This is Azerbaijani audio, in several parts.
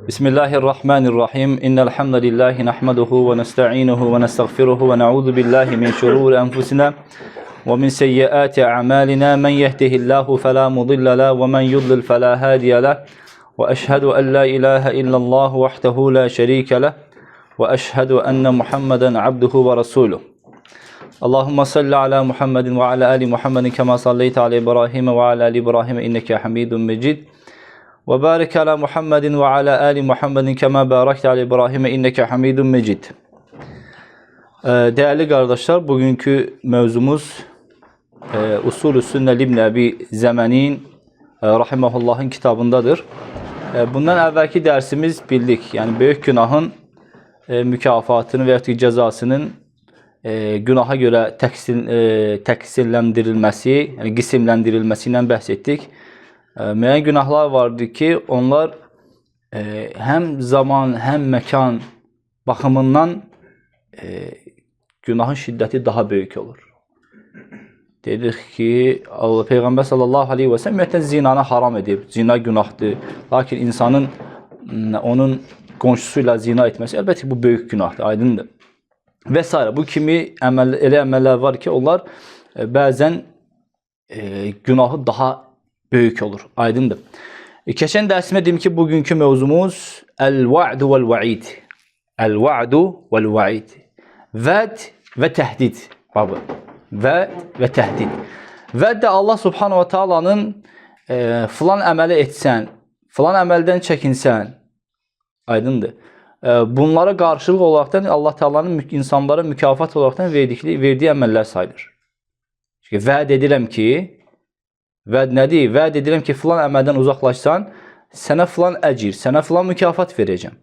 Bismillahirrahmanirrahim. İnnel hamdelellahi nahmeduhu ve nestainuhu ve nestağfiruhu ve na'udzu billahi min şururi enfusina ve min seyyiati a'malina. Men yehdihillahu fela mudille lahu ve men yudlil fela hadiye lahu. Ve eşhedü en la ilahe illallah vahdehu la şerike lahu ve eşhedü enne Muhammeden abduhu ve resuluh. Allahumme salli ala Muhammedin ve ala ali Muhammedin kema salleyte ala İbrahim ve ala ali İbrahim inneke Hamidun Mecid. Ve barik ala Muhammedin ve ala ali Muhammedin kema barakte ala İbrahim inneke Hamidun Mecid. Değerli kardeşler, bugünkü mevzumuz Usul-ü Sünne İbn Ebi Zemen'in rahimehullah'ın kitabındadır. Bundan evvelki dersimiz bildik. Yani büyük günahın mükafatını veya cezasının günaha göre teksillendirilmesi, yani gisimlendirilmesinden bahsettik. Müəyyən günahlar vardı ki, onlar hem zaman hem mekan bakımından günahın şiddeti daha büyük olur. Dedik ki, Peygamber sallallahu aleyhi ve sellem ümumiyyətlə zinanı haram edib. Zina günahdır. Lakin insanın onun qonşusuyla zina etmesi əlbəttə bu büyük günahdır, aydındır. Və s. Bu kimi elə əməllər var ki, onlar bəzən günahı daha büyük olur, aydındır. Keçən dərsimdə dedim ki, bugünkü mevzumuz el-va'du vel-va'id. El-va'du vel-va'id. Vəd və təhdid babı. Vəd və təhdid. Vəd də Allah subhanahu wa ta'alanın filan əməli etsən, filan əməldən çəkinsən, aydındır. Bunlara qarşılıq olaraqdan Allah Teala'nın insanlara mükafat olaraqdan verdiyi əməllər sayılır. Çünki vəd edirəm ki, vəd nədir? Vəd edirəm ki, filan əməldən uzaqlaşsan, sənə filan əcir, sənə filan mükafat verəcəm.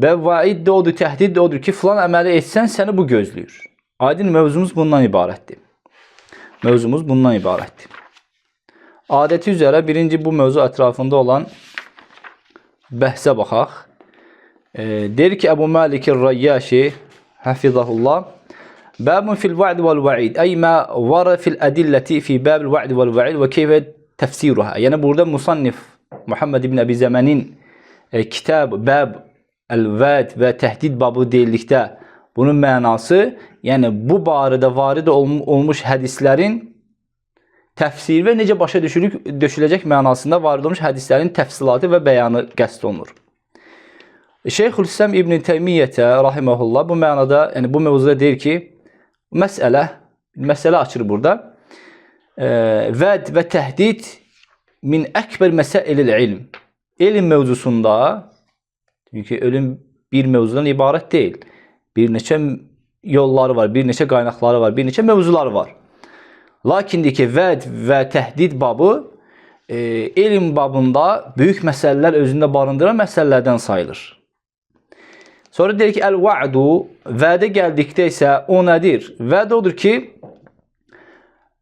Və vaid də odur, təhdid də odur ki, filan əməli etsən, səni bu gözləyir. Aydın mövzumuz bundan ibarətdir. Mövzumuz bundan ibarətdir. Adəti üzrə birinci bu mövzu ətrafında olan bəhsə baxaq. Der ki, Əbu Malikir Rayyaşi, hafizahullah, باب في الوعد والوعيد أي ما ورد في الأدلة في باب الوعد والوعيد وكيف تفسيرها. Yani burada musannif Muhammed ibn Ebi Zemen'in kitab bab el-vad ve tehdid babı deyildikdə bunun mənası, yəni bu barədə varid olmuş hədislərin təfsir və necə başa düşüləcək mənasında varid olmuş hədislərin təfsilatı və bəyanı qəsd olunur. Şeyxülislam İbn Teymiyyətə rahimehullah bu mənada, yəni bu mövzuda deyir ki, məsələ açır burada. Vəd və təhdid min əkbər məsəil-il ilm. İlm mövzusunda, çünki ölüm bir mövzudan ibarət deyil. Bir neçə yolları var, bir neçə qaynaqları var, bir neçə mövzuları var. Lakin deyir ki, vəd və təhdid babı elm babında böyük məsələlər özündə barındıran məsələlərdən sayılır. Sonra deyir ki, el-va'du, vədə gəldikdə isə o nədir? Vəd odur ki,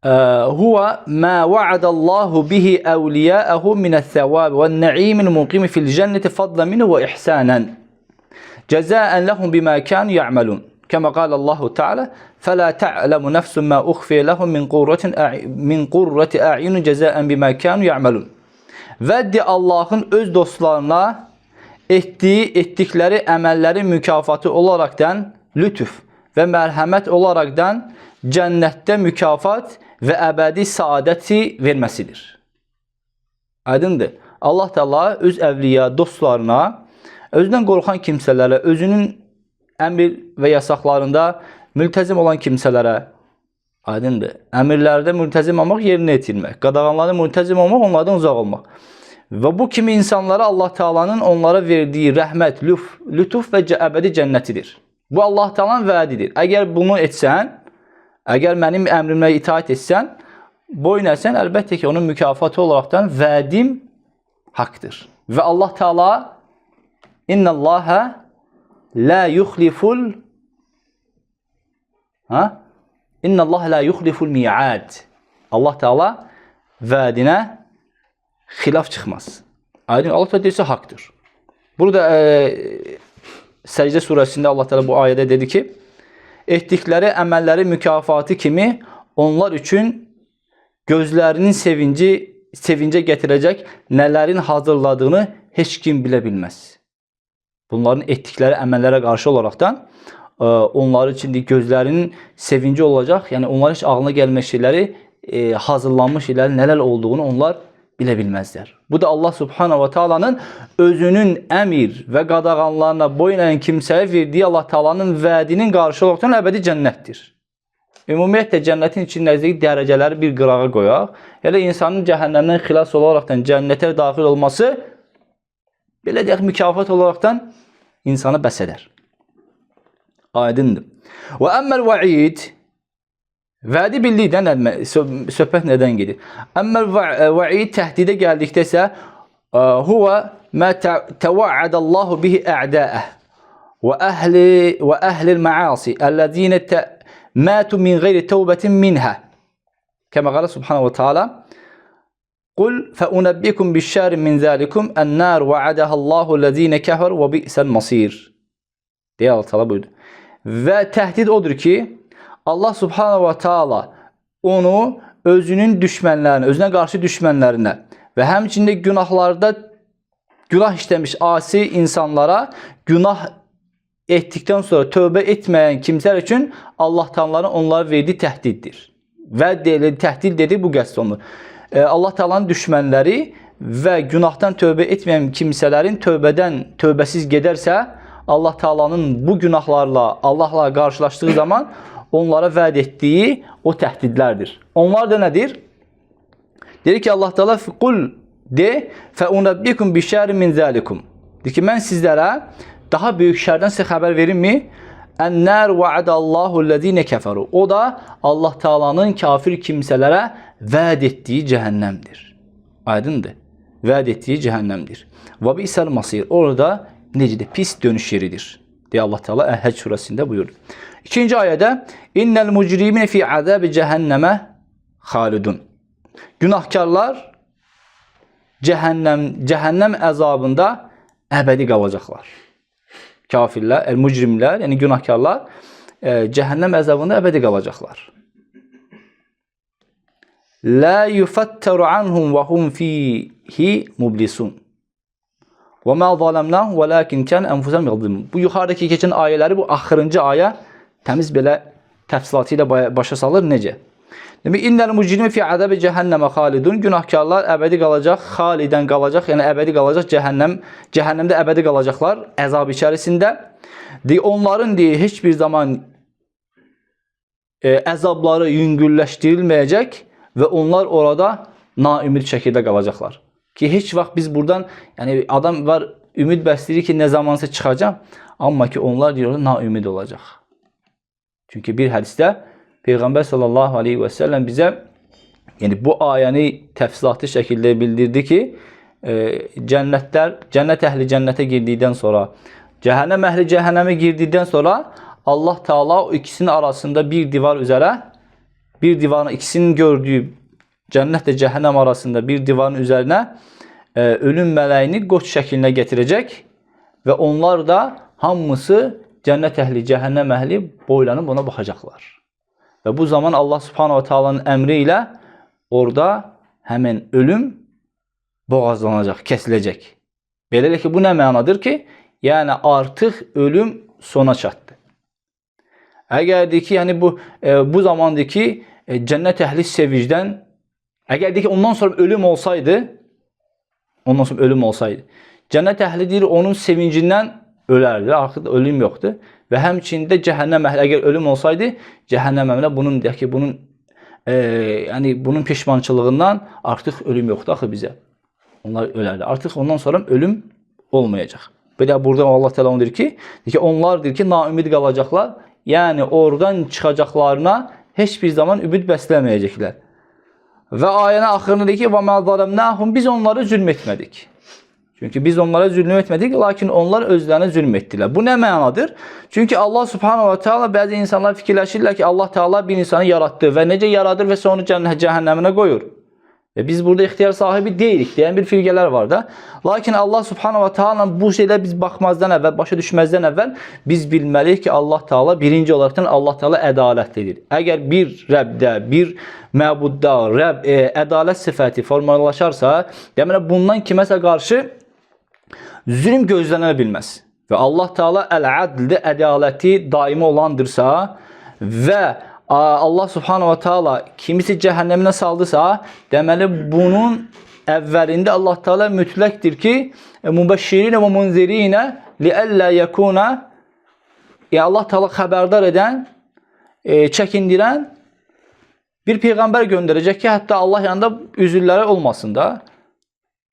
huwa ma va'adallahu bihi awliya'ahu minəs-səvab və-nə'imil muqimi fil-cənnəti fadlan minhu və ihsanan. Cəzā'an lahum bima kanu ya'malun. Kama qala Allahu Teala, "Fala ta'lamu nafsun ma ukhfiya lahum min qurrati a'yun cəzā'an bima kanu ya'malun." Vəd Allahın öz dostlarına etdikləri əməllərin mükafatı olaraqdan lütuf və mərhəmət olaraqdan cənnətdə mükafat və əbədi saadəti verməsidir. Aydındır. Allah Teala öz əvliya dostlarına, özündən qorxan kimsələrə, özünün əmr və yasaqlarında mültəzim olan kimsələrə, aydındır. Əmirlərdə mültəzim olmaq, yerinə yetirmək, qadağanlarda mültəzim olmaq, onlardan uzaq olmaq. Və bu kimi insanlara Allah Teala'nın onlara verdiyi rəhmət, lütuf və əbədi cənnətidir. Bu Allah Teala'nın vədidir. Əgər bunu etsən, əgər mənim əmrimə itaat etsən, boyun əysən, əlbəttə ki, onun mükafatı olaraqdan vədim haqdır. Və Allah Teala İnnəllâhə la yuxliful İnnəllâhə la yuxliful mi'ad. Allah Teala vədinə xilaf çıxmaz. Aydın, Allah Teala deyirsə haqdır. Burada Səcdə surəsində Allah Teala bu ayədə dedi ki, etdikləri əməlləri mükafatı kimi onlar üçün gözlərinin sevincə gətirəcək nələrin hazırladığını heç kim bilə bilməz. Bunların etdikləri əməllərə qarşı olaraqdan onlar üçün gözlərinin sevinci olacaq. Yəni onlar heç ağlına gəlmək şeyləri, hazırlanmış şeylərin nələr olduğunu onlar bilə bilməzlər. Bu da Allah Subhanahu wa Taala'nın özünün əmir və qadağanlarına boyun əyən kimsəyə verdiyi Allah Taala'nın vədinin qarşı olaraqdan əbədi cənnətdir. Ümumiyyətlə cənnətin içindəki dərəcələri bir qırağa qoyaq. Elə insanın cəhənnəmdən xilas olaraqdan cənnətə daxil olması belə deyək mükafat olaraqdan insana bəs edər. Aydındır. Və əmməl vəid, vədi bildikdən söhbət nədən gedir? Əmməl vəid təhdidə gəldikdə isə huvə mə təvə'ədəllahu bihi ə'dəəh və əhlil məasi əlləzinə mətu min qeyri təvbətin minhə. Kəmə qala subhanahu wa ta'ala Qul fəunəbbikum bişşərin min zəlikum ən-nar va'adəhəllahu ləzinə kəfər və bi'səl masir. Deyə Allah Teala buyurdu. Və təhdid odur ki, Allah Subhanahu wa Taala onu özünün düşmənlərinə, özünə qarşı düşmənlərinə və həmçində günahlarda günah işləmiş asi insanlara günah etdikdən sonra tövbə etməyən kimsələr üçün Allah Teala'nın onlara verdiyi təhdiddir. Və təhdid dedi bu qəsd olunur. Allah Teala'nın düşmənləri və günahdan tövbə etməyən kimsələrin tövbəsiz gedərsə, Allah Teala'nın bu günahlarla Allahla qarşılaşdığı zaman onlara vəd etdiyi o təhdidlərdir. Onlar da nədir? Deyir ki Allah Teala qul de fəunəbbikum bişərin min zəlikum. Deyir ki mən sizlərə daha böyük şərdən sizə xəbər verimmi? Ən-nar va'adallahu ləzinə kəfəru. O da Allah Teala'nın kafir kimsələrə vəd etdiyi cəhənnəmdir. Aydındır. Vəd etdiyi cəhənnəmdir. Və bi'səl masir. Orada necədir? Pis dönüş yeridir. Deyə Allah Teala Əhəc surəsində buyurdu. İkinci ayədə innel mucrimin fi azabi cəhənnəmə xalidun. Günahkarlar cəhənnəm əzabında əbədi qalacaqlar. Kafirlər, mücrimlər, yəni günahkarlar cəhənnəm əzabında əbədi qalacaqlar. La yufattaru anhum və hum fihi mublisun. Və mə zaləmnahum vələkin kən ənfusəhum yəzlimun. Bu yuxarıdakı keçən ayələri bu axırıncı ayə təmiz belə təfsilatı ilə başa salır. Necə? Demək, innəl mucrimin fi azabi cəhənnəmə xalidun. Günahkarlar əbədi qalacaq, xalidən qalacaq, yəni əbədi qalacaq cəhənnəmdə əbədi qalacaqlar əzab içərisində. Onların heç bir zaman əzabları yüngülləşdirilməyəcək və onlar orada naümid şəkildə qalacaqlar. Ki heç vaxt biz buradan, yəni adam var ümid bəsləyir ki nə zamansa çıxacaq, amma ki onlar deyirlər naümid olacaq. Çünki bir hədisdə Peyğəmbər sallallahu aleyhi və səlləm bizə yəni bu ayəni təfsilatlı şəkildə bildirdi ki, cənnət əhli cənnətə girdikdən sonra, cəhənnəm əhli cəhənnəmə girdikdən sonra Allah Teala o ikisinin arasında bir divar üzərə, bir divarın ikisinin gördüyü cənnətlə cəhənnəm arasında bir divarın üzərinə ölüm mələyini qoç şəklinə gətirəcək və onlar da hamısı cənnət əhli, cəhənnəm əhli boylanıb ona baxacaqlar. Və bu zaman Allah Subhanahu wa Taala'nın əmri ilə orada həmin ölüm boğazlanacaq, kəsiləcək. Beləliklə ki, bu nə mənadır ki, yəni artıq ölüm sona çatdı. Əgər deyək ki, yəni bu zamandır ki, cənnət əhli sevincdən, əgər deyək ki, ondan sonra ölüm olsaydı, cənnət əhli deyir, onun sevincindən ölərdi, artıq ölüm yoxdur. Və həmçində cəhənnəm əhli, əgər ölüm olsaydı, cəhənnəm əhli bunun, deyək ki, bunun peşmançılığından artıq ölüm yoxdur axı bizə. Onlar ölərdi. Artıq ondan sonra ölüm olmayacaq. Bir də burada Allah Teala onu deyir ki, onlar deyir ki, naümid qalacaqlar. Yəni oradan çıxacaqlarına heç bir zaman ümid bəsləməyəcəklər. Və ayənin axırında deyir ki, və mə zaləmnahum, biz onları zülm etmədik. Çünki biz onlara zülm etmədik, lakin onlar özlərinə zülm etdilər. Bu nə mənadır? Çünki Allah Subhanahu wa Taala bəzi insanlar fikirləşirlər ki, Allah Teala bir insanı yaratdı və necə yaradır və sonra cəhənnəminə qoyur. Və biz burada ixtiyar sahibi deyilik deyən bir firqələr var da. Lakin Allah Subhanahu wa Taala bu şeylə biz baxmazdan əvvəl, başa düşməzdən əvvəl biz bilməliyik ki, Allah Teala birinci olaraqdan Allah Teala ədalətlidir. Əgər bir Rəbdə, bir məbudda ədalət sifəti formalaşarsa, deməli bundan kiməsə qarşı Zülm gözlənə bilməz. Və Allah Teala əl-adldir, ədaləti daimi olandırsa və Allah Subhanahu wa Taala kimisi cəhənnəminə saldısa, deməli bunun əvvəlində Allah Teala mütləqdir ki, mübəşşirinə və munzirinə liəllə yekuna, Allah Teala xəbərdar edən, çəkindirən bir peyğəmbər göndərəcək ki, hətta Allah yanında üzrləri olmasın da,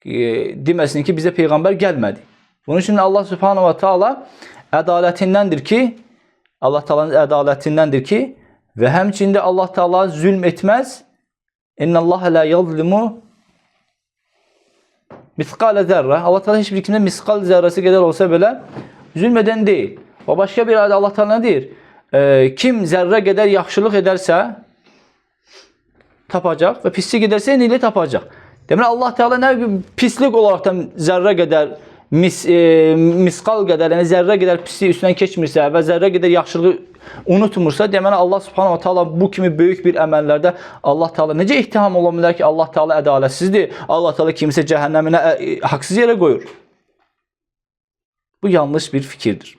deməsin ki, bizə peyğəmbər gəlmədi. Bunun üçün Allah Subhanahu wa Taala ədalətindəndir ki, Allah Taala'nın ədalətindəndir ki, və həmçində Allah Taala zülm etməz. İnnallaha la yuzlimu misqal zərrə. Allah Taala heç bir kimsə misqal zərrəsi qədər olsa belə zülm edən deyil. Və başqa bir ayədə Allah Taala nə deyir? Kim zərrə qədər yaxşılıq edərsə tapacaq və pislik edərsə eynilə tapacaq. Deməli Allah Teala nə pislik olaraqdan zərrə qədər misqal qədər, yəni zərrə qədər pislik üstündən keçmirsə və zərrə qədər yaxşılığı unutmursa, deməli Allah Subhanahu wa Taala bu kimi böyük bir əməllərdə Allah Teala necə ittiham ola bilər ki, Allah Teala ədalətsizdir. Allah Teala kimisə cəhənnəminə haqsız yerə qoyur. Bu yanlış bir fikirdir.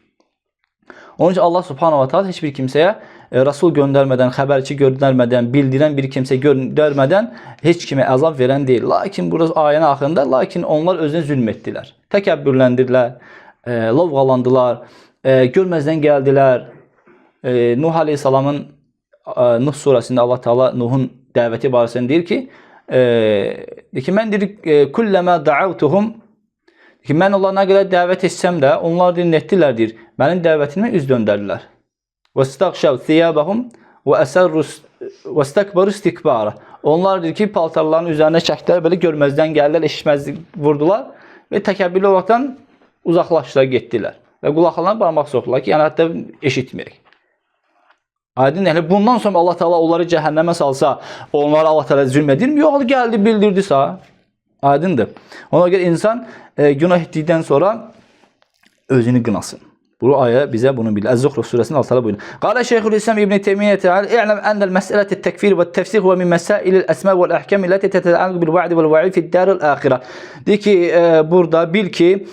Onun üçün Allah Subhanahu wa Taala heç bir kimsəyə Rasul göndərmədən, xəbərçi göndərmədən, bildirən bir kimsə göndərmədən heç kimə əzab verən deyil. Lakin burası ayənin axırında, lakin onlar özünə zülm etdilər. Təkəbbürləndilər, lovğalandılar, görməzdən gəldilər. Nuh Aleyhisselamın Nuh surəsində Allah Teala Nuhun dəvəti barəsində deyir ki, mən deyir, kulləmə da'avtuhum, mən onlara nə qədər dəvət etsəm də, onlar deyir, netdilər deyir, mənim dəvətimə üz döndərdilər. وَاسْتَغْشَوْ ثِيَابَهُمْ وَاسْتَكْبَرُوا اسْتِكْبَارًا. Onlar deyir ki, paltarların üzərində çəkdilər, belə görməzdən gəldilər, eşitməzlik vurdular və təkəbbürlü olaraqdan uzaqlaşdılar, getdilər. Və qulaqlarına barmaq soxdular ki, yəni hətta eşitməyək. Aydın, yəni bundan sonra Allah Teala onları cəhənnəmə salsa, onlara Allah Teala zülm edirmi? Yox, gəldi, bildirdisə. Aydındır. Ona görə insan günah etdikdən sonra özünü qınasın. Bu ayə bizə bunu bilir. Ez-Zuhruf surəsinin 6-lı buyurun. Qala Şeyxülislam İbn Teymiyyə Teala, "İ'lem ennel məsələte tekfir ve tefsir huve min mesailil esma ve'l ahkam allati teta'allaqu bil va'd ve'l va'id fi'd daril ahireh." Deyir ki, burada bil ki,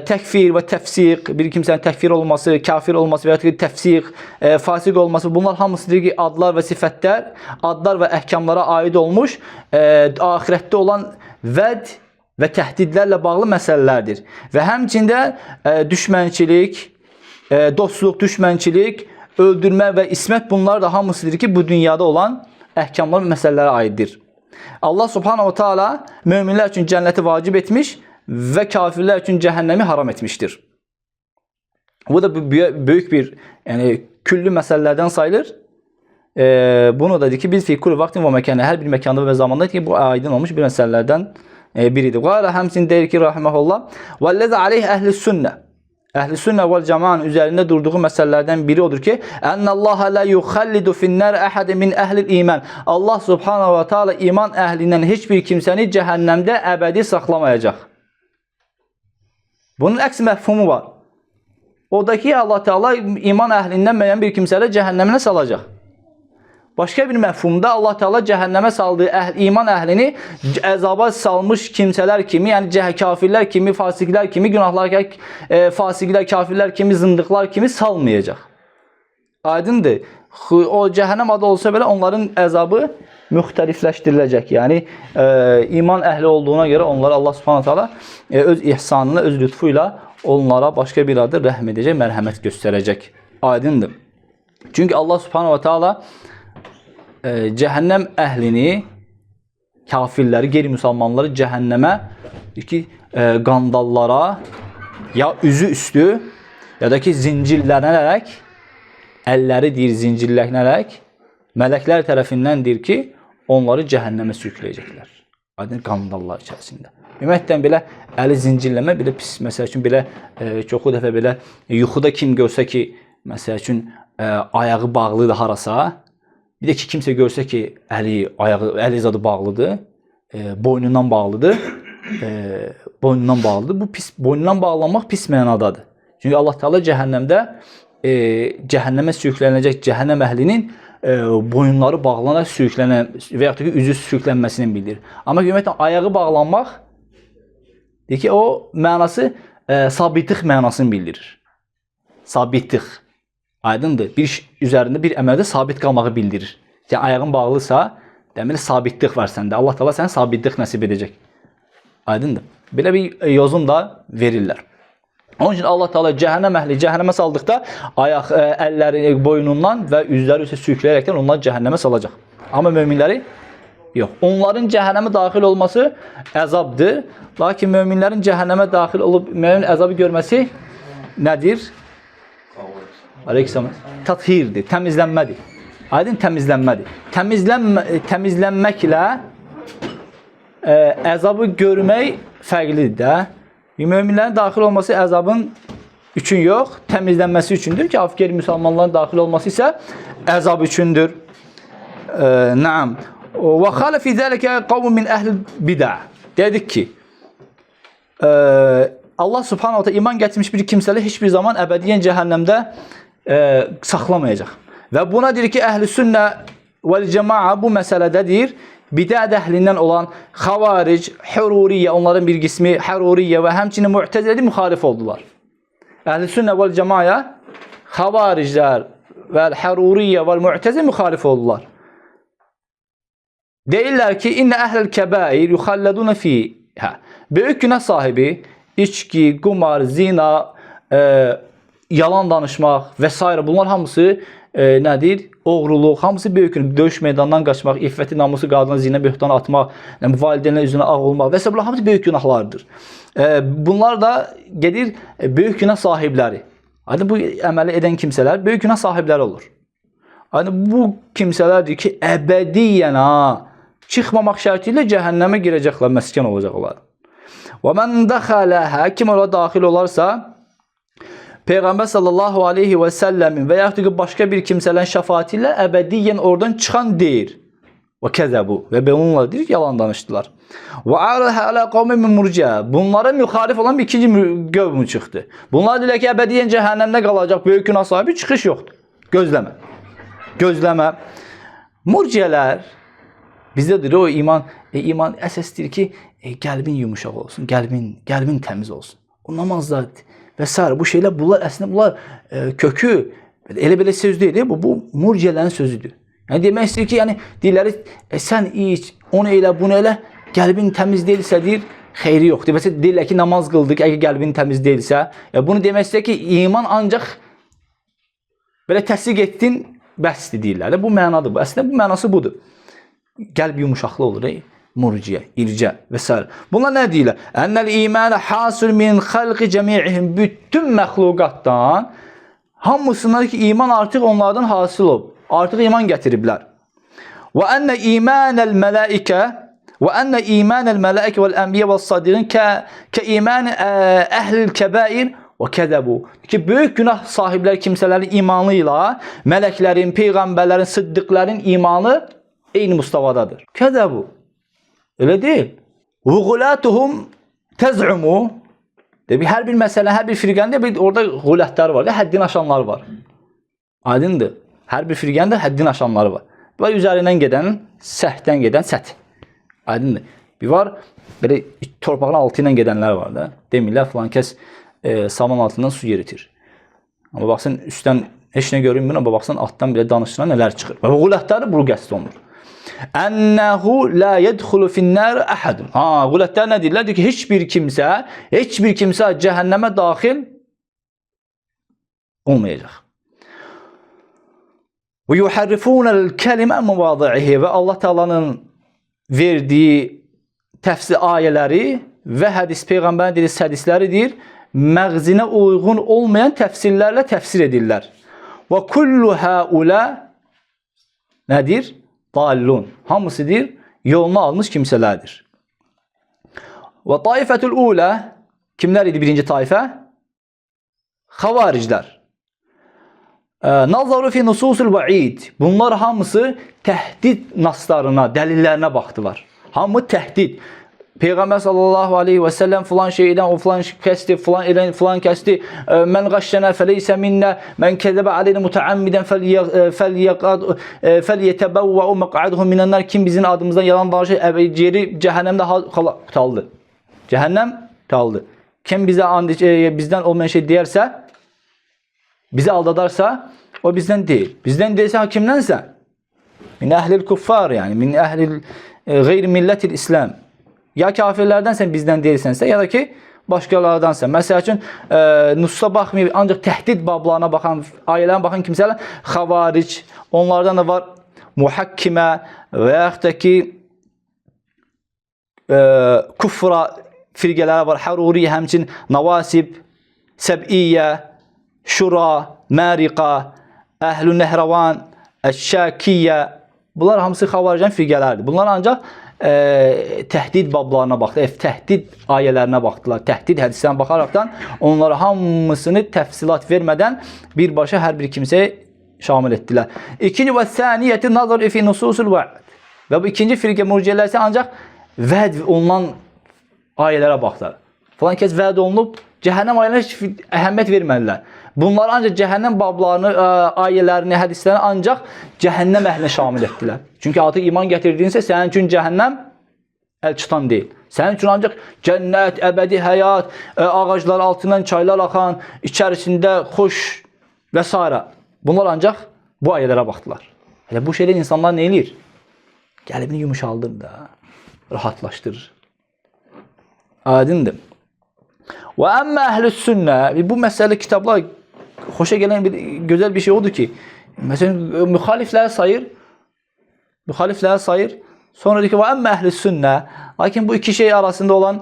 təkfir və təfsiq, bir kimsənin təkfir olması, kafir olması və ya təfsiq, fasiq olması, bunlar hamısı deyir ki, adlar və sifətlər, adlar və əhkamlara aid olmuş, ahirətdə olan vəd və təhdidlərlə bağlı məsələlərdir. Və həmçində düşmənçilik, dostluq, düşmənçilik, öldürmə və ismət bunlar da hamısıdır ki, bu dünyada olan əhkamlar məsələlərə aiddir. Allah Subhanahu wa Taala möminlər üçün cənnəti vacib etmiş və kafirlər üçün cəhənnəmi haram etmişdir. Bu da böyük bir, yəni küllü məsələlərdən sayılır. Bunu da deyir ki, biz fi kulli vaxtin və məkanə, hər bir məkanda və zamanda ki, bu aydın olmuş bir məsələlərdən biridir. Qala həmçinin deyir ki, rahimehullah, "Vəllazi aleyhi əhli sünnə." Əhl-i sünnə vəl cəmaənin üzərində durduğu məsələlərdən biri odur ki, "Ennallaha la yukhallidu fin-nar ahadan min əhlil iman." Allah Subhanahu va Taala iman əhlindən heç bir kimsəni cəhənnəmdə əbədi saxlamayacaq. Bunun əks məfhumu var. O da ki, Allah Teala iman əhlindən müəyyən bir kimsəni cəhənnəminə salacaq. Başqa bir məfhumda Allah Teala cəhənnəmə saldığı iman əhlini əzaba salmış kimsələr kimi, yəni kafirlər kimi, fasiqlər kimi, günahlar fasiqlər, kafirlər kimi, zındıqlar kimi salmayacaq. Aydındır. O cəhənnəm adı olsa belə onların əzabı müxtəlifləşdiriləcək. Yəni iman əhli olduğuna görə onlara Allah Subhanahu taala öz ihsanını, öz lütfu ilə onlara başqa bir adı rəhm edəcək, mərhəmət göstərəcək. Aydındır. Çünki Allah Subhanahu taala cəhənnəm əhlini, kafirləri, qeyri-müsəlmanları cəhənnəmə qandallara ya üzü üstü ya da ki zincirlənərək, əlləri deyir zincirlənərək mələklər tərəfindəndir ki, onları cəhənnəmə sürükləyəcəklər. Aydın qandallar içərisində. Ümumiyyətlə belə əli zincirləmə belə pis, məsəl üçün belə çoxu dəfə belə yuxuda kim görsə ki, məsəl üçün ayağı bağlıdır harasa, bir də ki, kimsə görsə ki, əli zadı bağlıdır, boynundan bağlıdır, Bu pis, boynundan bağlanmaq pis mənadadır. Çünki Allah Teala cəhənnəmdə, cəhənnəmə sürüklənəcək cəhənnəm əhlinin boyunları bağlanaraq sürüklənən və yaxud da ki, üzü sürüklənməsini bildirir. Amma ümumiyyətlə, ayağı bağlanmaq, deyir ki, o mənası sabitlik mənasını bildirir. Sabitlik. Aydındır. Bir iş üzərində bir əməldə sabit qalmağı bildirir. Yəni ayağın bağlısa, deməli sabitlik var səndə. Allah Taala sənə sabitlik nəsib edəcək. Aydındır. Belə bir yozum da verirlər. Onun üçün Allah Taala cəhənnəm əhli cəhənnəmə saldıqda əlləri boynundan və üzləri üstə sürükləyərəkdən onları cəhənnəmə salacaq. Amma möminləri yox. Onların cəhənnəmə daxil olması əzabdır. Lakin möminlərin cəhənnəmə daxil olub mümin əzabı görməsi nədir? Aleyküm. Tathirdir, təmizlənmədir. Aydın təmizlənmədir. Təmizlənməklə əzabı görmək fərqlidir də. Möminlərin daxil olması əzabın üçün yox, təmizlənməsi üçündür ki, qeyri-müsəlmanların daxil olması isə əzab üçündür. Naam. Və xalə fi zəlikə qavmun min əhl-i bidə. Dedik ki, Allah subhanahu ta'ala iman gətirmiş bir kimsəli heç bir zaman əbədiyyən cəhənnəmdə saxlamayacaq. Və buna deyir ki, əhl-i sünnə vəl cəmaa bu məsələdədir. Bidət əhlindən olan xavaric, hururiyyə, onların bir qismi hururiyyə və həmçinin mu'təzilədə müxalif oldular. Əhl-i sünnə vəl cəmaaya xavariclər və hururiyyə və mu'təzilə müxalif oldular. Deyirlər ki, innə əhləl kəbair yuxalladuna fiyhə. Böyük günah sahibi, içki, qumar, zina, yalan danışmaq və s. bunlar hamısı nədir? Oğruluq, hamısı böyük günah. Döyüş meydanından qaçmaq, iffəti, namusu, qadına, zinə, böhtan atmaq, valideynlə üzünə ağ olmaq və s. bunlar hamısı böyük günahlardır. Bunlar da gedir böyük günah sahibləri. Yəni bu əməli edən kimsələr böyük günah sahibləri olur. Yəni bu kimsələrdir ki, əbədiyyən çıxmamaq şərti ilə cəhənnəmə girəcəklər, məskən olacaqlar. Və mən dəxələhə, kim ola daxil olarsa, Peyğəmbər sallallahu aleyhi və səlləmin və yaxud ki, başqa bir kimsələrin şəfaati ilə əbədiyyən oradan çıxan deyir. Və kəzəbu. Və bununla deyir ki, yalan danışdılar. Və ərəhə alə qavmi min murciə. Bunlara müxalif olan bir ikinci qövmü çıxdı. Bunlar deyirlər ki, əbədiyyən cəhənnəmdə qalacaq, böyük günah sahibi çıxış yoxdur. Gözləmə. Gözləmə. Murciələr, bizdə deyir, o iman əsasdır ki, qəlbin yumuşaq olsun, qəlbin təmiz olsun. O namazlardır. Və s. bu şeylər, bunlar əslində bunlar kökü elə belə söz deyil. Bu murciələrin sözüdür. Yəni demək istəyir ki, yəni deyirlər, sən iç, onu elə, bunu elə, qəlbin təmiz deyilsə deyir, xeyri yoxdur. Məsələn deyirlər ki, namaz qıldıq, əgər qəlbin təmiz deyilsə, bunu demək istəyir ki, iman ancaq belə təsdiq etdin, bəsdir deyirlər. Bu mənadır. Əslində bu mənası budur. Qəlb yumuşaqlı olur. Murciyə, ircə və s. Bunlar nə deyirlər? Ənəl imanə hasul min xalqi cəmi'ihim. Bütün məxluqatdan hamısından ki, iman artıq onlardan hasıl olub. Artıq iman gətiriblər. Və ənə imanəl mələikə və ənə imanəl mələikə vəl-ənbiyyə vəs-sadiqin kə iman əhlil kəbair və kədəbu. Ki, böyük günah sahibləri kimsələrin imanı ilə mələklərin, peyğəmbərlərin, sıddıqların imanı eyni müstəvadadır. Kədəbu. Öyle değil. Gulatuhum tez'umu. Her bir məsələ, hər bir firqəndə orada gulətlər var, həddini aşanlar var. Aydındır. Hər bir firqəndə həddini aşanları var. Bir var üzərindən gedən, səhvdən gedən sət. Aydındır. Bir var belə torpağın altı ilə gedənlər var da. Demirlər falan kəs saman altından su yeritir. Amma baxsan üstdən heç nə görünmür, amma baxsan altdan belə danışılan nələr çıxır. Və bu gulətləri bu qəsd olunur. Ənəhu la yədxulu finnər əhədun. Qulətlər nə deyirlər? Deyir ki, heç bir kimsə cəhənnəmə daxil olmayacaq. Və yuhərrifunəl kəlimə müvadi'ihi. Və Allah Taala'nın verdiyi təfsir ayələri və hədis, Peyğəmbərin dediyi hədisləridir, məğzinə uyğun olmayan təfsirlərlə təfsir edirlər. Və kullu həulə nədir? Dallun. Hamısıdır, yolunu almış kimsələrdir. Və taifətul ulə, kimlər idi birinci taifə? Xavariclər. Nazaru fi nususul va'id. Bunlar hamısı təhdid naslarına, dəlillərinə baxdılar. Hamı təhdid. Peyğəmbər sallallahu aleyhi və səlləm filan şeydən, o filan kəsdi, filan kəsdi. Mən qaşşənə fəleysə minnə, mən kəzəbə aleyni mütəəmmidən fəlyətəbəvvəu məq'adhum minənlər. Kim bizim adımızdan yalan danışır, yeri cəhənnəmdə qaldı. Cəhənnəm qaldı. kim bizden olmayan şey deyərsə, bizi aldadarsa, o bizden değil. Bizden değilse kimdense? Min ehlil kuffar, yani min ehlil gayri milletil İslam. Ya kafirlerden sen bizden değilsense ya da ki başkalardansa. Mesela için nususa baxmayıb ancaq təhdid bablarına baxan, ayələrinə baxan kimsələr xavaric, onlardan da var muhakkimə və yaxud da ki kufra firqələri var. Haruri, həmçin Navasib, Səb'iyyə, Şura, Məriqa, Əhlü Nəhravan, Əşşəkiyyə. Bunlar hamısı xavaricən firqələrdir. Bunlar ancaq təhdid bablarına baxdı, təhdid ayələrinə baxdılar. Təhdid hədislərinə baxaraqdan onlara hamısını təfsilat vermədən birbaşa hər bir kimsəyə şamil etdilər. İkinci və saniyyəti nazar fi nususul və'd. Və bu ikinci firqə murciələr isə ancaq vəd olunan ayələrə baxdılar. Falan kəs vəd olunub, cəhənnəm ayələrə heç əhəmiyyət vermədilər. Bunlar ancaq cəhənnəm bablarını, ayələrini, hədislərini ancaq cəhənnəm əhlinə şamil etdilər. Çünki artıq iman gətirdiyinsə sənin üçün cəhənnəm əl tutan deyil. Sənin üçün ancaq cənnət, əbədi həyat, ağaclar altından çaylar axan, içərisində xoş və s. Bunlar ancaq bu ayələrə baxdılar. Hələ bu şeylə insanlar nə eləyir? Qəlbini yumuşaldır da, rahatlaşdırır. Aydındır. Və əmmə əhlüs sünnə, bu məsələ kitablar xoşa gələn gözəl bir şey odur ki, məsələn, müxalifləri sayır, sonra deyir ki, və əmmə əhlüs sünnə, lakin bu iki şey arasında olan,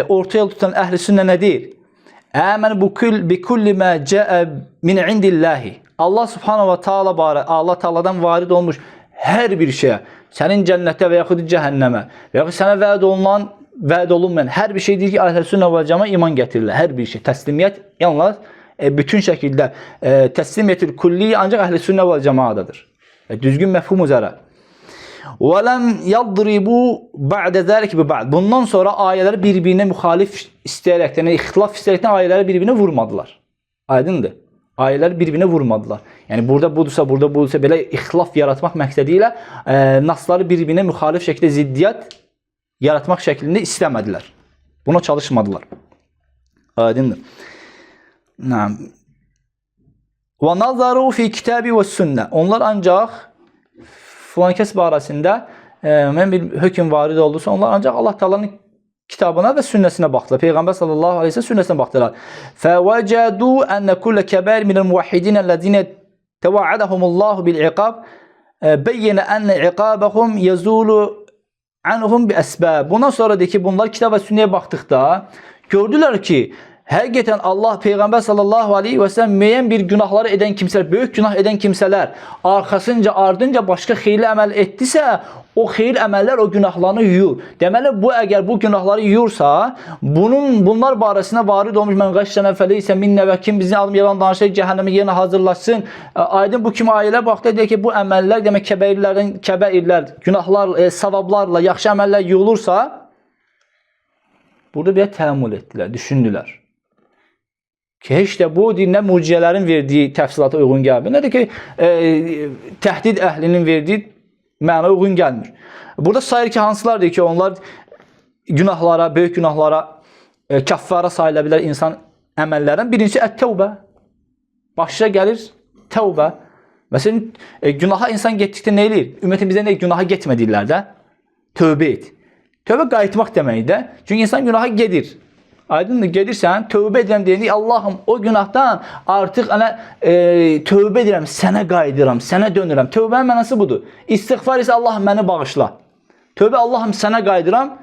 orta yol tutan əhlüs sünnə nə deyir? Əmən bi kulli mə cəə min indilləhi. Allah subhanahu wa ta'ala barə, Allah ta'aladan varid olmuş hər bir şeyə, sənin cənnətə və yaxud cəhənnəmə və yaxud sənə vəd olunmayan hər bir şey deyir ki, əhl-i sünnə və cəma iman gətirirlər. Hər bir şey. Təslimiyyət yalnız bütün şəkildə təslimiyyətil kulli ancaq əhl-i sünnə və cəmaadadır. Düzgün məfhum üzərə. Və ləm yadribu ba'də zəlik bi ba'd. Bundan sonra ayələri bir-birinə müxalif istəyərəkdən, ixtilaf istəyərəkdən ayələri bir-birinə vurmadılar. Aydındır. Ayələri bir-birinə vurmadılar. Yəni burada budursa, belə ixtilaf yaratmaq məqsədi ilə nasları bir-birinə müxalif şəkildə ziddiyyət yaratmaq şəklində istəmədilər. Buna çalışmadılar. Aydındır. Və nazaru fi kitabi və sünnə. Onlar ancaq filan kəs barəsində mən bir hökm varid oldusa, onlar ancaq Allah Taala'nın kitabına və sünnəsinə baxdılar. Peyğəmbər sallallahu əleyhi və səlləm sünnəsinə baxdılar. Fəvəcədu ənə kullə kəbər minəl muvahhidin əlləzinə təva'adahumullahu bil iqab beyyənə ənə iqabahum yazulu anhum bi əsbəb. Bundan sonra deyir ki, bunlar kitab və sünnəyə baxdıqda gördülər ki, həqiqətən Allah Peyğəmbər sallallahu aleyhi və səlləm müəyyən bir günahları edən kimsələr, böyük günah edən kimsələr ardınca başqa xeyirli əməl etdisə, o xeyir əməllər o günahlarını yuyur. Deməli, əgər bu günahları yuyursa, bunlar barəsində varid olmuş mən qəşşənə fəli isə minnə və kim bizim adım yalan danışır, cəhənnəmə yerinə hazırlaşsın. Aydın bu kimi ayələr baxdı, deyir ki, bu əməllər, demək kəbəirlər, günahlar, savablarla, yaxşı əməllər yuyulursa, burada bir təəmmül etdilər, düşündülər. Ki, heç də bu dinlə murciələrin verdiyi təfsilata uyğun gəlmir. Nədir ki, təhdid əhlinin verdiyi mənaya uyğun gəlmir. Burada sayır ki, hansılardır ki, onlar günahlara, böyük günahlara, kəffara sayıla bilər insan əməllərin. Birincisi, ət-təvbə. Başa gəlir, təvbə. Məsələn, günaha insan getdikdə nə eləyir? Ümmətimizdə nə günaha getmədirlər də? Tövbə et. Tövbə qayıtmaq deməkdir. Çünki insan günaha gedir. Aydındır, gedirsən, tövbə edirəm deyəndə, Allahım, o günahdan artıq tövbə edirəm, sənə qayıdıram, sənə dönürəm. Tövbənin mənası budur. İstiğfar isə Allahım, məni bağışla. Tövbə, Allahım, sənə qayıdıram.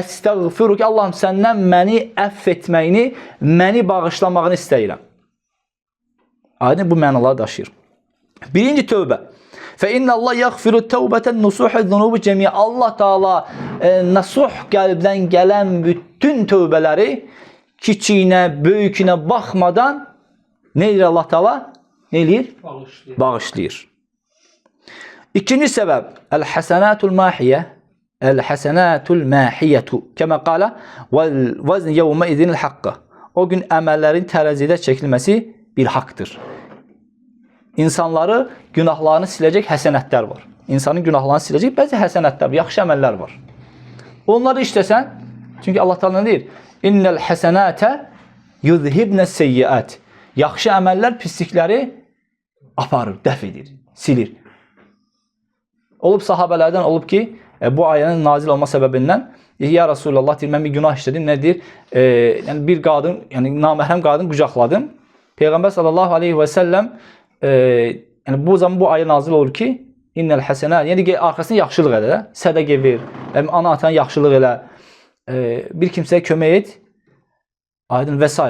Əstəğfiruki, Allahım, səndən məni əff etməyini, məni bağışlamağını istəyirəm. Aydın, bu mənaları daşıyır. Birinci tövbə. فَإِنَّ اللّٰهِ يَغْفِرُ التَّوْبَةَ النُّسُوحَ الذُّنُوبِ جَمِيعًا. Allah Teala nasuh qəlbdən gələn bütün tövbələri kiçiyinə, böyükünə baxmadan nə edir Allah Teala? Nə edir? Bağışlayır. İkinci səbəb, el-həsənətul mahiyyə, el-həsənətul mahiyyətu. Kəmə qala, vəzn yevmə idinil haqqı. O gün əməllərin tərəzidə çəkilməsi bir haqdır. İnsanları günahlarını siləcək həsənətlər var. İnsanın günahlarını siləcək bəzi həsənətlər, yaxşı əməllər var. Onları işləsən, çünki Allah Teala deyir, İnnel həsənətə yuzhibnəs seyyiət. Yaxşı əməllər pislikləri aparır, dəf edir, silir. Olub sahabələrdən olub ki, bu ayənin nazil olma səbəbindən ya Resulullah deyir, mən bir günah işlədim, nədir? Yəni bir qadın, yəni naməhrəm qadın qucaqladım. Peyğəmbər sallallahu aleyhi və səlləm yəni bu zaman bu ayə nazil olur ki, innəl həsənət, yəni arxasına yaxşılıq elə, sədəqə ver, ana atana yaxşılıq elə, bir kimsəyə kömək et, aydın və s.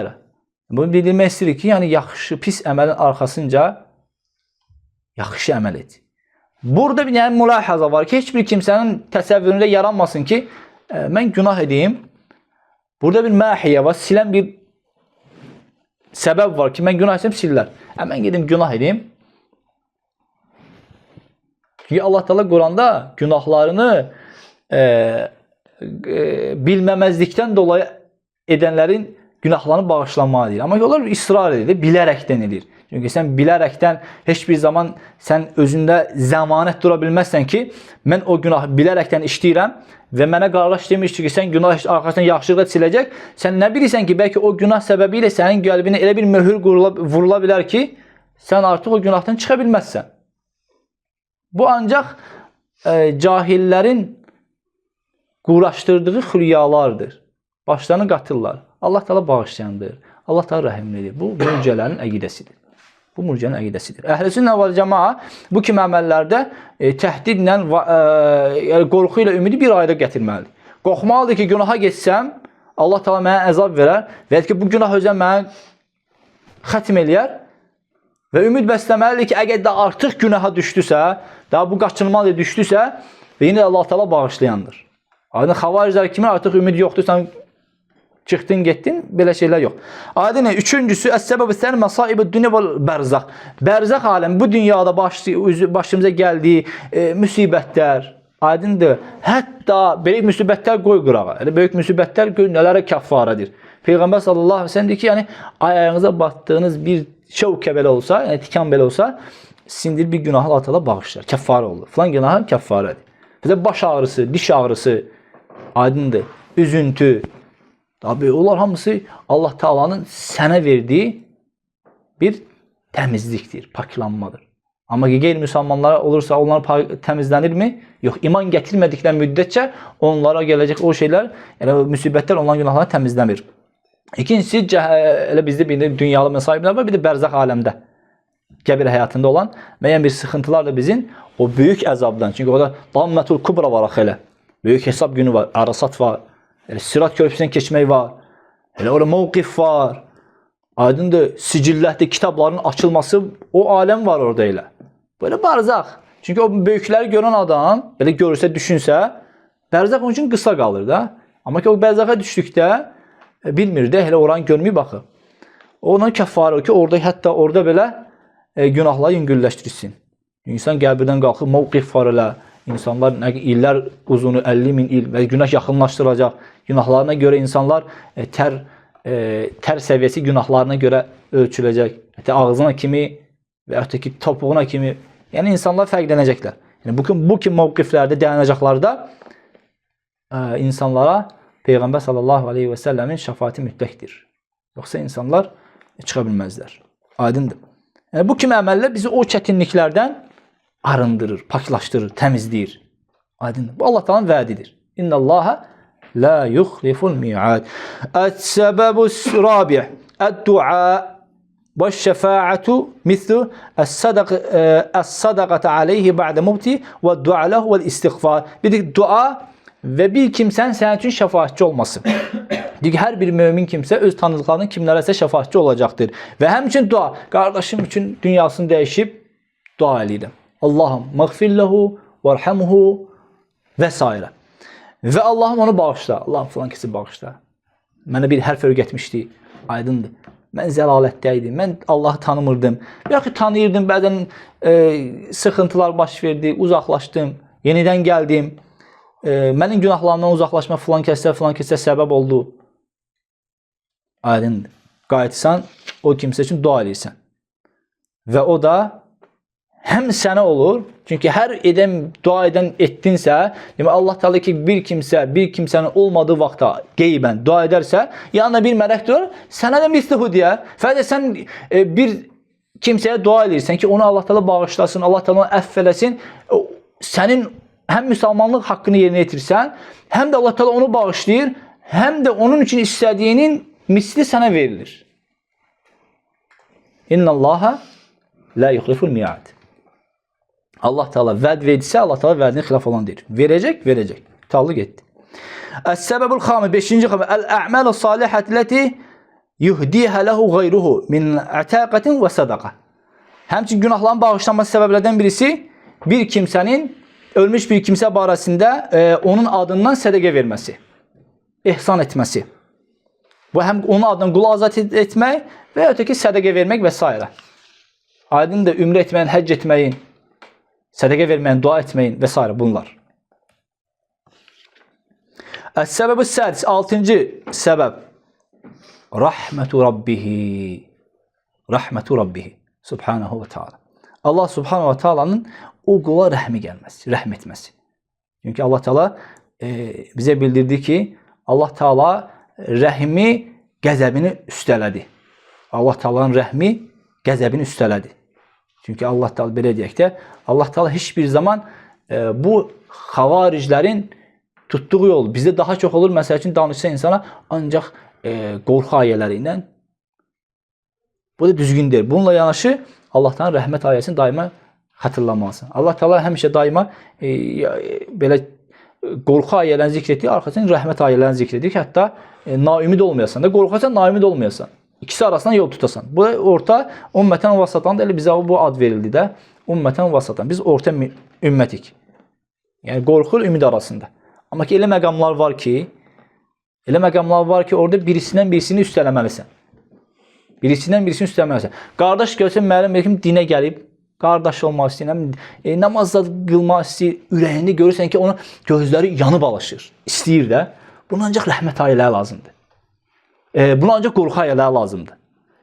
Bunu bildirmək istəyirik ki, yəni yaxşı, pis əməlin arxasınca yaxşı əməl et. Burada bir yəni mülahəza var ki, heç bir kimsənin təsəvvüründə yaranmasın ki, mən günah edeyim. Burada bir məhiyyə var, silən bir səbəb var ki, mən günah etsəm sillər. Mən gedim günah edeyim. Çünki Allah Teala Quranda günahlarını bilməməzlikdən dolayı edənlərin günahlarını bağışlanmalı deyir. Amma onlar israr edir, bilərəkdən edir. Çünki sən bilərəkdən heç bir zaman sən özündə zəmanət dura bilməzsən ki, mən o günah bilərəkdən işləyirəm və mənə qardaş demişdir ki, sən günah arxasından yaxşılıqla siləcək. Sən nə bilirsən ki, bəlkə o günah səbəbi ilə sənin qəlbinə elə bir möhür vurula bilər ki, sən artıq o günahdan çıxa bilməzsən. Bu ancaq cahillərin quraşdırdığı xülyalardır. Başlarını qatırlar. Allah Teala bağışlayandır. Allah Teala rəhimlidir. Bu mürcələrin əqidəsidir. Bu mürcənin əqidəsidir. Əhl-i sünnə vəl cəmaa bu kimi əməllərdə təhdidlə, qorxu ilə ümidi bir ayda gətirməlidir. Qorxmalıdır ki, günaha geçsəm, Allah Teala mənə əzab verər və ya ki, bu günah özə mənə xətm eləyər və ümid bəsləməlidir ki, əgər də artıq günaha düşdüsə, daha bu qaçınmalı düşdüsə, və yenə Allah Teala bağışlayandır. Aydın xavariclər kimin artıq ümid yoxdur, sən çıxdın, getdin, belə şeylər yox. Aydın, üçüncüsü, əs-səbəb sən məsaib-i dünya və bərzaq. Bərzaq aləmi, bu dünyada başımıza gəldiyi müsibətlər, aydındır. Hətta böyük müsibətlər qoy qırağa. Böyük müsibətlər nələrə kəffarədir. Peyğəmbər sallallahu aleyhi ve sellem deyir ki, yəni ayağınıza batdığınız bir şəvkə belə olsa, yəni tikan belə olsa, sindir bir günahı Allah Teala bağışlar, kəffarə olur. Falan günahı kəffarədir. Bizə baş ağrısı, diş ağrısı, aydındır, üzüntü. Tabii onlar hamısı Allah Teala'nın sənə verdiyi bir təmizlikdir, paklanmadır. Amma ki, qeyri-müsəlmanlara olursa onlar təmizlənirmi? Yox, iman gətirmədikləri müddətcə onlara gələcək o şeylər, yəni müsibətlər onların günahlarını təmizləmir. İkincisi, elə bizdə bir dünyalı məsahiblər var, bir də bərzaq aləmdə, qəbir həyatında olan müəyyən bir sıxıntılar da bizim o böyük əzabdan. Çünki orada Dammətul Kubra var axı elə. Böyük hesab günü var, Arasat var, Sirat körpüsündən keçmək var, elə orada mövqif var, aydındır, sicillətdə kitabların açılması, o aləm var orada elə. Böyle barzaq. Çünki o böyükləri görən adam, belə görürsə, düşünsə, bərzaq onun üçün qısa qalır da. Amma ki, o bərzaqa düşdükdə, bilmir də, elə oranı görməyib baxı. Ona kəffarə ki, orada, hətta orada belə günahları yüngülləşdirsin. İnsan qəbirdən qalxıb, mövqif var elə. İnsanlar illər uzunu, 50 min il və günah yaxınlaşdıracaq. Günahlarına görə insanlar tər səviyyəsi günahlarına görə ölçüləcək. Hətta ağzına kimi və yaxud ki, topuğuna kimi. Yəni, insanlar fərqlənəcəklər. Yəni, bu kimi mövqiflərdə, dayanacaqlarda insanlara Peyğəmbər sallallahu aleyhi və səlləmin şəfaati mütləqdir. Yoxsa insanlar çıxa bilməzlər. Aydındır. Yəni, bu kimi əməllər bizi o çətinliklərdən arındırır, paklaşdırır, təmizləyir. Aydındır. Bu Allah Taala'nın vədidir. İnnallaha la yuxliful mi'ad. Əs-səbəbus rabi' əd-du'a və-şəfa'atu mislu əs-sadaqatu alayhi ba'de mubti və-du'a lahu və-istiğfar. Bir dua və bir kimsən sənin üçün şəfaatçı olması. Deyir ki, hər bir mömin kimsə öz tanıdıqlarının kimlərəsə şəfaatçı olacaqdır. Və həmçinin dua, qardaşım üçün dünyasını dəyişib dua eləyirəm. Allahım, məğfirləhu, vərhəmhu və s. Və Allahım onu bağışla. Allahım filan kəsi bağışla. Mənə bir hərf öyrətmişdi. Aydındır. Mən zəlalətdəydim. Mən Allahı tanımırdım. Ya ki, tanıyırdım. Bəzən sıxıntılar baş verdi. Uzaqlaşdım. Yenidən gəldim. Mənim günahlarımdan uzaqlaşma filan kəsə səbəb oldu. Aydındır. Qayıtsan, o kimsə üçün dua edirsən. Və o da həm sənə olur. Çünki hər dua edən etdinsə, demək Allah Teala ki, bir kimsənin olmadığı vaxtda qeybən dua edərsə, yanına bir mələk durur, sənə də mislihu deyə. Fəqət sən bir kimsəyə dua edirsən ki, onu Allah Teala bağışlasın, Allah Teala onu əfv eləsin, sənin həm müsəlmanlıq haqqını yerinə yetirsən, həm də Allah Teala onu bağışlayır, həm də onun üçün istədiyinin misli sənə verilir. İnnallaha la yuxliful mi'ad. Allah Teala vəd verdisə, Allah Teala vədinin xilaf olan deyir. Verəcək. Talıq etdi. Əs-səbəbul xamis, 5-ci xamis, əl-ə'məl-i salihəti yuhdihə ləhu qayruhu min ətəqətin və sədaqə. Həmçin günahların bağışlanması səbəblərdən birisi, bir kimsənin, ölmüş bir kimsə barəsində onun adından sədəqə verməsi, ihsan etməsi. Bu həm onun adından qulu azad etmək və ya öteki sədəqə vermək və s. Aydın da ümrə etməyin, həcc etməyin, sədəqə verməyin, dua etməyin və s. bunlar. Əs-səbəbü sədis, 6-cı səbəb. Rəhmətu Rabbihi. Subhanahu və Teala. Allah Subhanahu və Teala'nın o qula rəhmi gəlməsi, rəhm etməsi. Çünki Allah Teala bizə bildirdi ki, Allah Teala rəhmi qəzəbini üstələdi. Allah Teala'nın rəhmi qəzəbini üstələdi. Çünki Allah Teala belə deyək də, Allah Teala heç bir zaman bu xavariclərin tutduğu yol bizdə daha çox olur. Məsəl üçün danışsa insana ancaq qorxu ayələri ilə. Bu da düzgün deyil. Bununla yanaşı Allah Teala'nın rəhmət ayəsini daima xatırlamalısın. Allah Teala həmişə daima belə qorxu ayələrini zikr etdiyi, arxasından rəhmət ayələrini zikr edir ki, hətta naümid olmayasan da, qorxasan, naümid olmayasan. İkisi arasından yol tutasan. Bu orta ümmətən vasatan da elə bizə bu ad verildi də. Ümmətən vasatan. Biz orta ümmətik. Yəni qorxu ümid arasında. Amma ki elə məqamlar var ki, orada birisindən birisini üstələməlisən. Qardaş görsən, müəllim dinə gəlib, qardaş olmaq istəyir, namazda qılmaq istəyir, ürəyində görürsən ki, onun gözləri yanıb alışır, istəyir də. Buna ancaq rəhmət ayələri lazımdır. Buna ancaq qorxu ayələri lazımdır.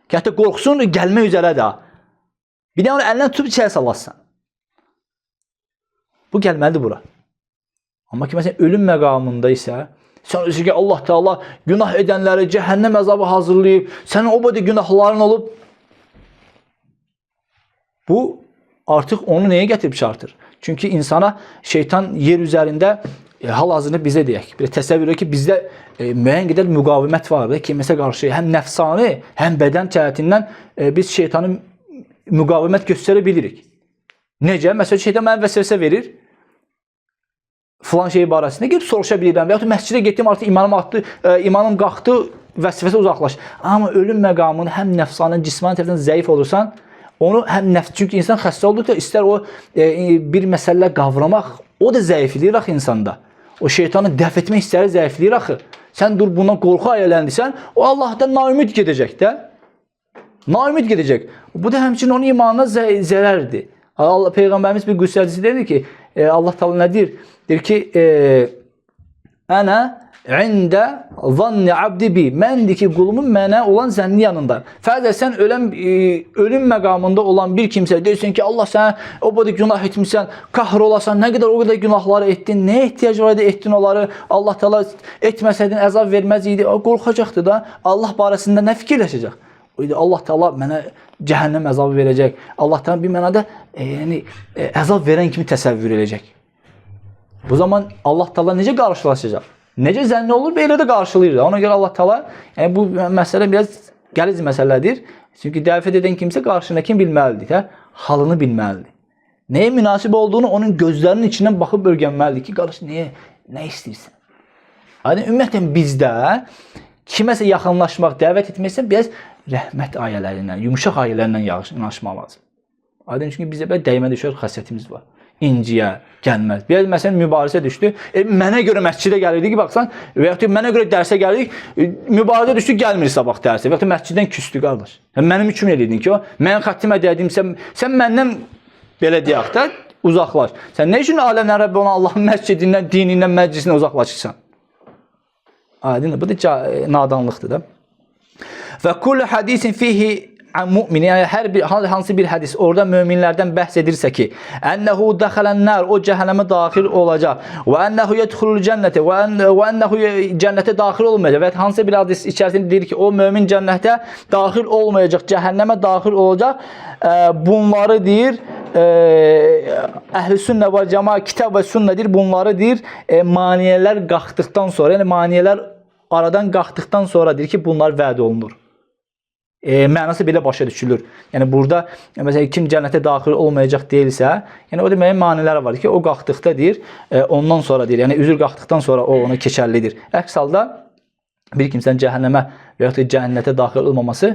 Ki, hətta qorxusun, gəlmək üzərədir. Bir də onu əlindən tutub içəyə salasın. Bu gəlməlidir bura. Amma ki, məsələn, ölüm məqamında isə, sən özü ki, Allah Teala günah edənləri cəhənnəm əzabı hazırlayıb, sənin o boyda günahların olub. Bu, artıq onu nəyə gətirib çarptır? Çünki insana şeytan yer üzərində hal-hazırda bizə deyək. Bir təsəvvür ki, bizdə müəyyən qədər müqavimət var da, kiməsə qarşı həm nəfsani, həm bədən cəhətindən biz şeytanın müqavimət göstərə bilirik. Necə? Məsələn, şeytan mənə vəsvəsə verir. Filan şey barəsində gedib soruşa bilirəm. Və yaxud məscidə getdim, artıq imanım qalxdı, vəsvəsə uzaqlaş. Amma ölüm məqamını həm nəfsani, cismani tərəfdən zəif olursan, onu həm çünki insan xəstə olduqda istər o bir məsələ qavramaq, o da zəifliyir axı insanda. O şeytanı dəf etmək istəri zəifliyir axı. Sən dur bundan qorxu ayələndirsən, o Allahdan naümid gedəcək də. Naümid gedəcək. Bu da həmçinin onun imanına zərərdir. Peyğəmbərimiz bir qüssədisi dedi ki, Allah Teala nə deyir? Deyir ki, Ənə ində zanni abdi bi. Məndir ki, qulumun mənə olan zənni yanında. Fərz sən ölüm məqamında olan bir kimsə deyirsən ki, Allah sənə o boyda günah etmişsən, qahr olasan, nə qədər o qədər günahları etdin, nə ehtiyac var idi etdin onları, Allah Teala etməsəydin əzab verməz idi, qorxacaqdı da, Allah barəsində nə fikirləşəcək? Allah Teala mənə cəhənnəm əzabı verəcək. Allah Teala bir mənada əzab verən kimi təsəvvür edəcək. Bu zaman Allah Teala necə qarşılaşacaq? Necə zənni olur, belə də qarşılayır. Ona görə Allah Teala, bu məsələ biraz qəliz məsələdir. Çünki dəvət edən kimsə qarşındakı bilməlidir, halını bilməlidir. Nəyə münasib olduğunu onun gözlərinin içindən baxıb öyrənməlidir ki, qardaş, nə istəyirsən? Yəni, ümumiyyətlə bizdə kiməsə yaxınlaşmaq, dəvət etməksə, biraz rəhmət ayələrindən, yumuşaq ayələrindən yanaşmaq lazım. Aydın, çünki bizdə belə dəymə düşər xəsiyyətimiz var. İnciyə gəlməz. Biraz məsələn mübarizə düşdü. Mənə görə məscidə gəlirdik ki, baxsan, və yaxud mənə görə dərsə gəlirdik, mübarizə düşdü, gəlmir sabah dərsə. Və yaxud məsciddən küstü, qardaş. Mənim üçün eləyirdin ki, mən xəttimə dədim, sən məndən belə deyək də, uzaqlaş. Sən nə üçün aləmdən Rəbbi ona Allahın məscidindən, dinindən, məclisindən uzaqlaşırsan? Aydın, bu da nadanlıqdır da. Və kullu hadisin fihi mümin, yəni hər bir hansı bir hədis orada möminlərdən bəhs edirsə ki, ennehu dəxələn-nar, o cəhənnəmə daxil olacaq və ennehu yedxulul cənnətə və ennehu cənnətə daxil olmayacaq və hansı bir hədis içərisində deyir ki, o mömin cənnətə daxil olmayacaq, cəhənnəmə daxil olacaq. Bunları deyir Əhl-i Sünnə və Cəmaət kitab və sünnədir. Bunları deyir maniyələr qalxdıqdan sonra, yəni maniyələr aradan qalxdıqdan sonra deyir ki, bunlar vəd olunur. Mənası belə başa düşülür. Yəni burada məsələn kim cənnətə daxil olmayacaq deyilsə, yəni o demək maniləri var ki, o qalxdıqda deyir, ondan sonra deyir, yəni üzr qalxdıqdan sonra o ona keçərlidir. Əks halda bir kimsənin cəhənnəmə və ya da cənnətə daxil olmaması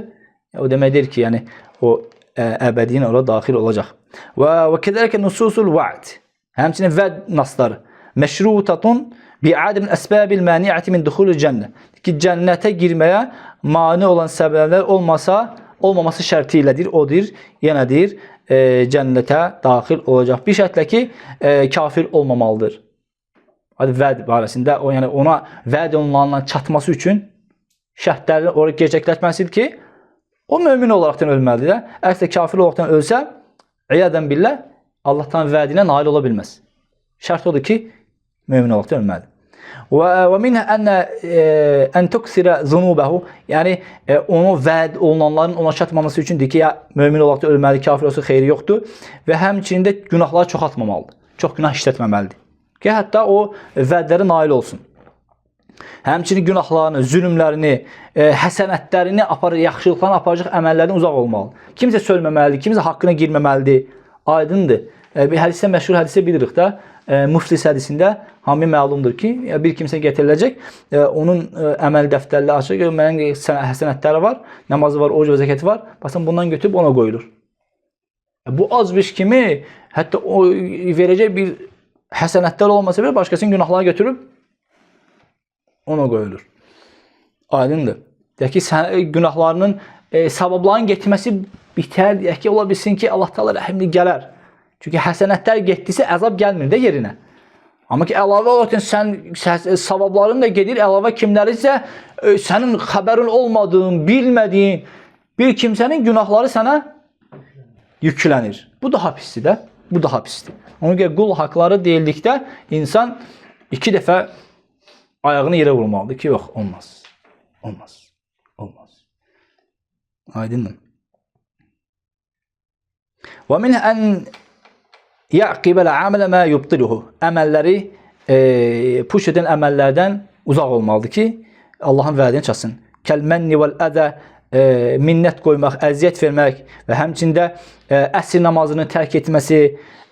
o deməkdir ki, yəni o əbədiyin ora daxil olacaq. Və kədəlikə nususul va'd. Həmçinin vəd nasları məşrutatun bi'adəmin əsbəbil məni'əti min duxulul cənnə. Ki cənnətə girməyə mane olan səbəblər olmaması şərti ilədir. Odur, yenədir, cənnətə daxil olacaq. Bir şərtlə ki, kafir olmamalıdır. Vəd barəsində, yəni ona vəd olunanla çatması üçün şərtlərini oraya gerçəkləşməsidir ki, o mömin olaraqdan ölməlidir. Əgər kafir olaraqdan ölsə, iyadən billah, Allah'tan vədinə nail ola bilməz. Şərt odur ki, mömin olaraqdan ölməlidir. Və minhə ən tuksirə zunubəhu, yəni onu vəd olunanların ona çatmaması üçün deyir ki, ya mömin olaraq da ölməli, kafir olsa xeyri yoxdur və həmçində günahları çoxaltmamalıdır. Çox günah işlətməməlidir. Ki, hətta o vədlərə nail olsun. Həmçinin günahlarını, zülümlərini, həsənətlərini, yaxşılıqlarını aparacaq əməllərdən uzaq olmalıdır. Kimsə sölməməlidir, kimsə haqqına girməməlidir. Aydındır. Bir hədisdə, məşhur hədisdə bilirik də, Müflis hədisində hamı məlumdur ki, bir kimsə gətiriləcək, onun əməl dəftərləri açıq, mənim həsənətləri var, namazı var, oruc və zəkəti var, baxın bundan götürüb ona qoyulur. Bu azmış kimi, hətta o verəcək bir həsənətlər olmasa belə, başqasının günahlarını götürüb ona qoyulur. Aydındır. Deyək ki, günahlarının, savabların getməsi bitər, deyək ki, ola bilsin ki, Allah Teala rəhimli gələr. Çünki həsənətlər getdisə, əzab gəlmir də yerinə. Amma ki, əlavə olaraq sən savabların da gedir, əlavə kimlərisə sənin xəbərin olmadığın, bilmədiyin bir kimsənin günahları sənə yüklənir. Bu daha pisdir də, bu daha pisdir. Ona görə qul haqları deyildikdə insan 2 dəfə ayağını yerə vurmalıdır ki, yox, olmaz, olmaz, olmaz. Aydındır. Və minhə ən yəqibələ əmələ mə yubtiluhu. Əməlləri puş edən əməllərdən uzaq olmalıdır ki, Allahın vədini çatsın. Kəlmənni vəl-ədə, minnət qoymaq, əziyyət vermək və həmçində əsr namazını tərk etməsi,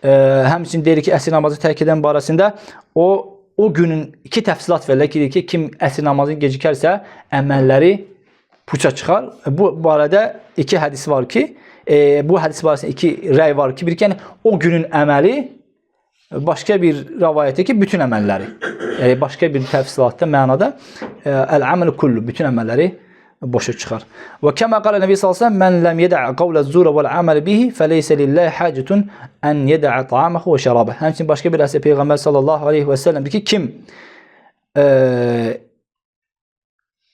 həmçində deyir ki, əsr namazı tərk edən barəsində o günün 2 təfsilat verilir ki, kim əsr namazını gecikərsə, əməlləri puça çıxar. Bu barədə 2 hədis var ki, bu hədis barəsində 2 rəy var ki, bir ki, yəni, o günün əməli, başqa bir rəvayətdir ki, bütün əməlləri, yəni başqa bir təfsilatda, mənada, əl-əməl kullu, bütün əməlləri boşa çıxar. Və kəmə qalə Nəbi sallallahu əleyhi və səlləm, mən ləm yedə qavləz-zura vəl-əməl bihi, fəleysə lillahi hacətun ən yedə ta'amahu və şərabə. Həmçinin başqa bir əsər Peyğəmbər sallallahu əleyhi və səlləmdir ki, kim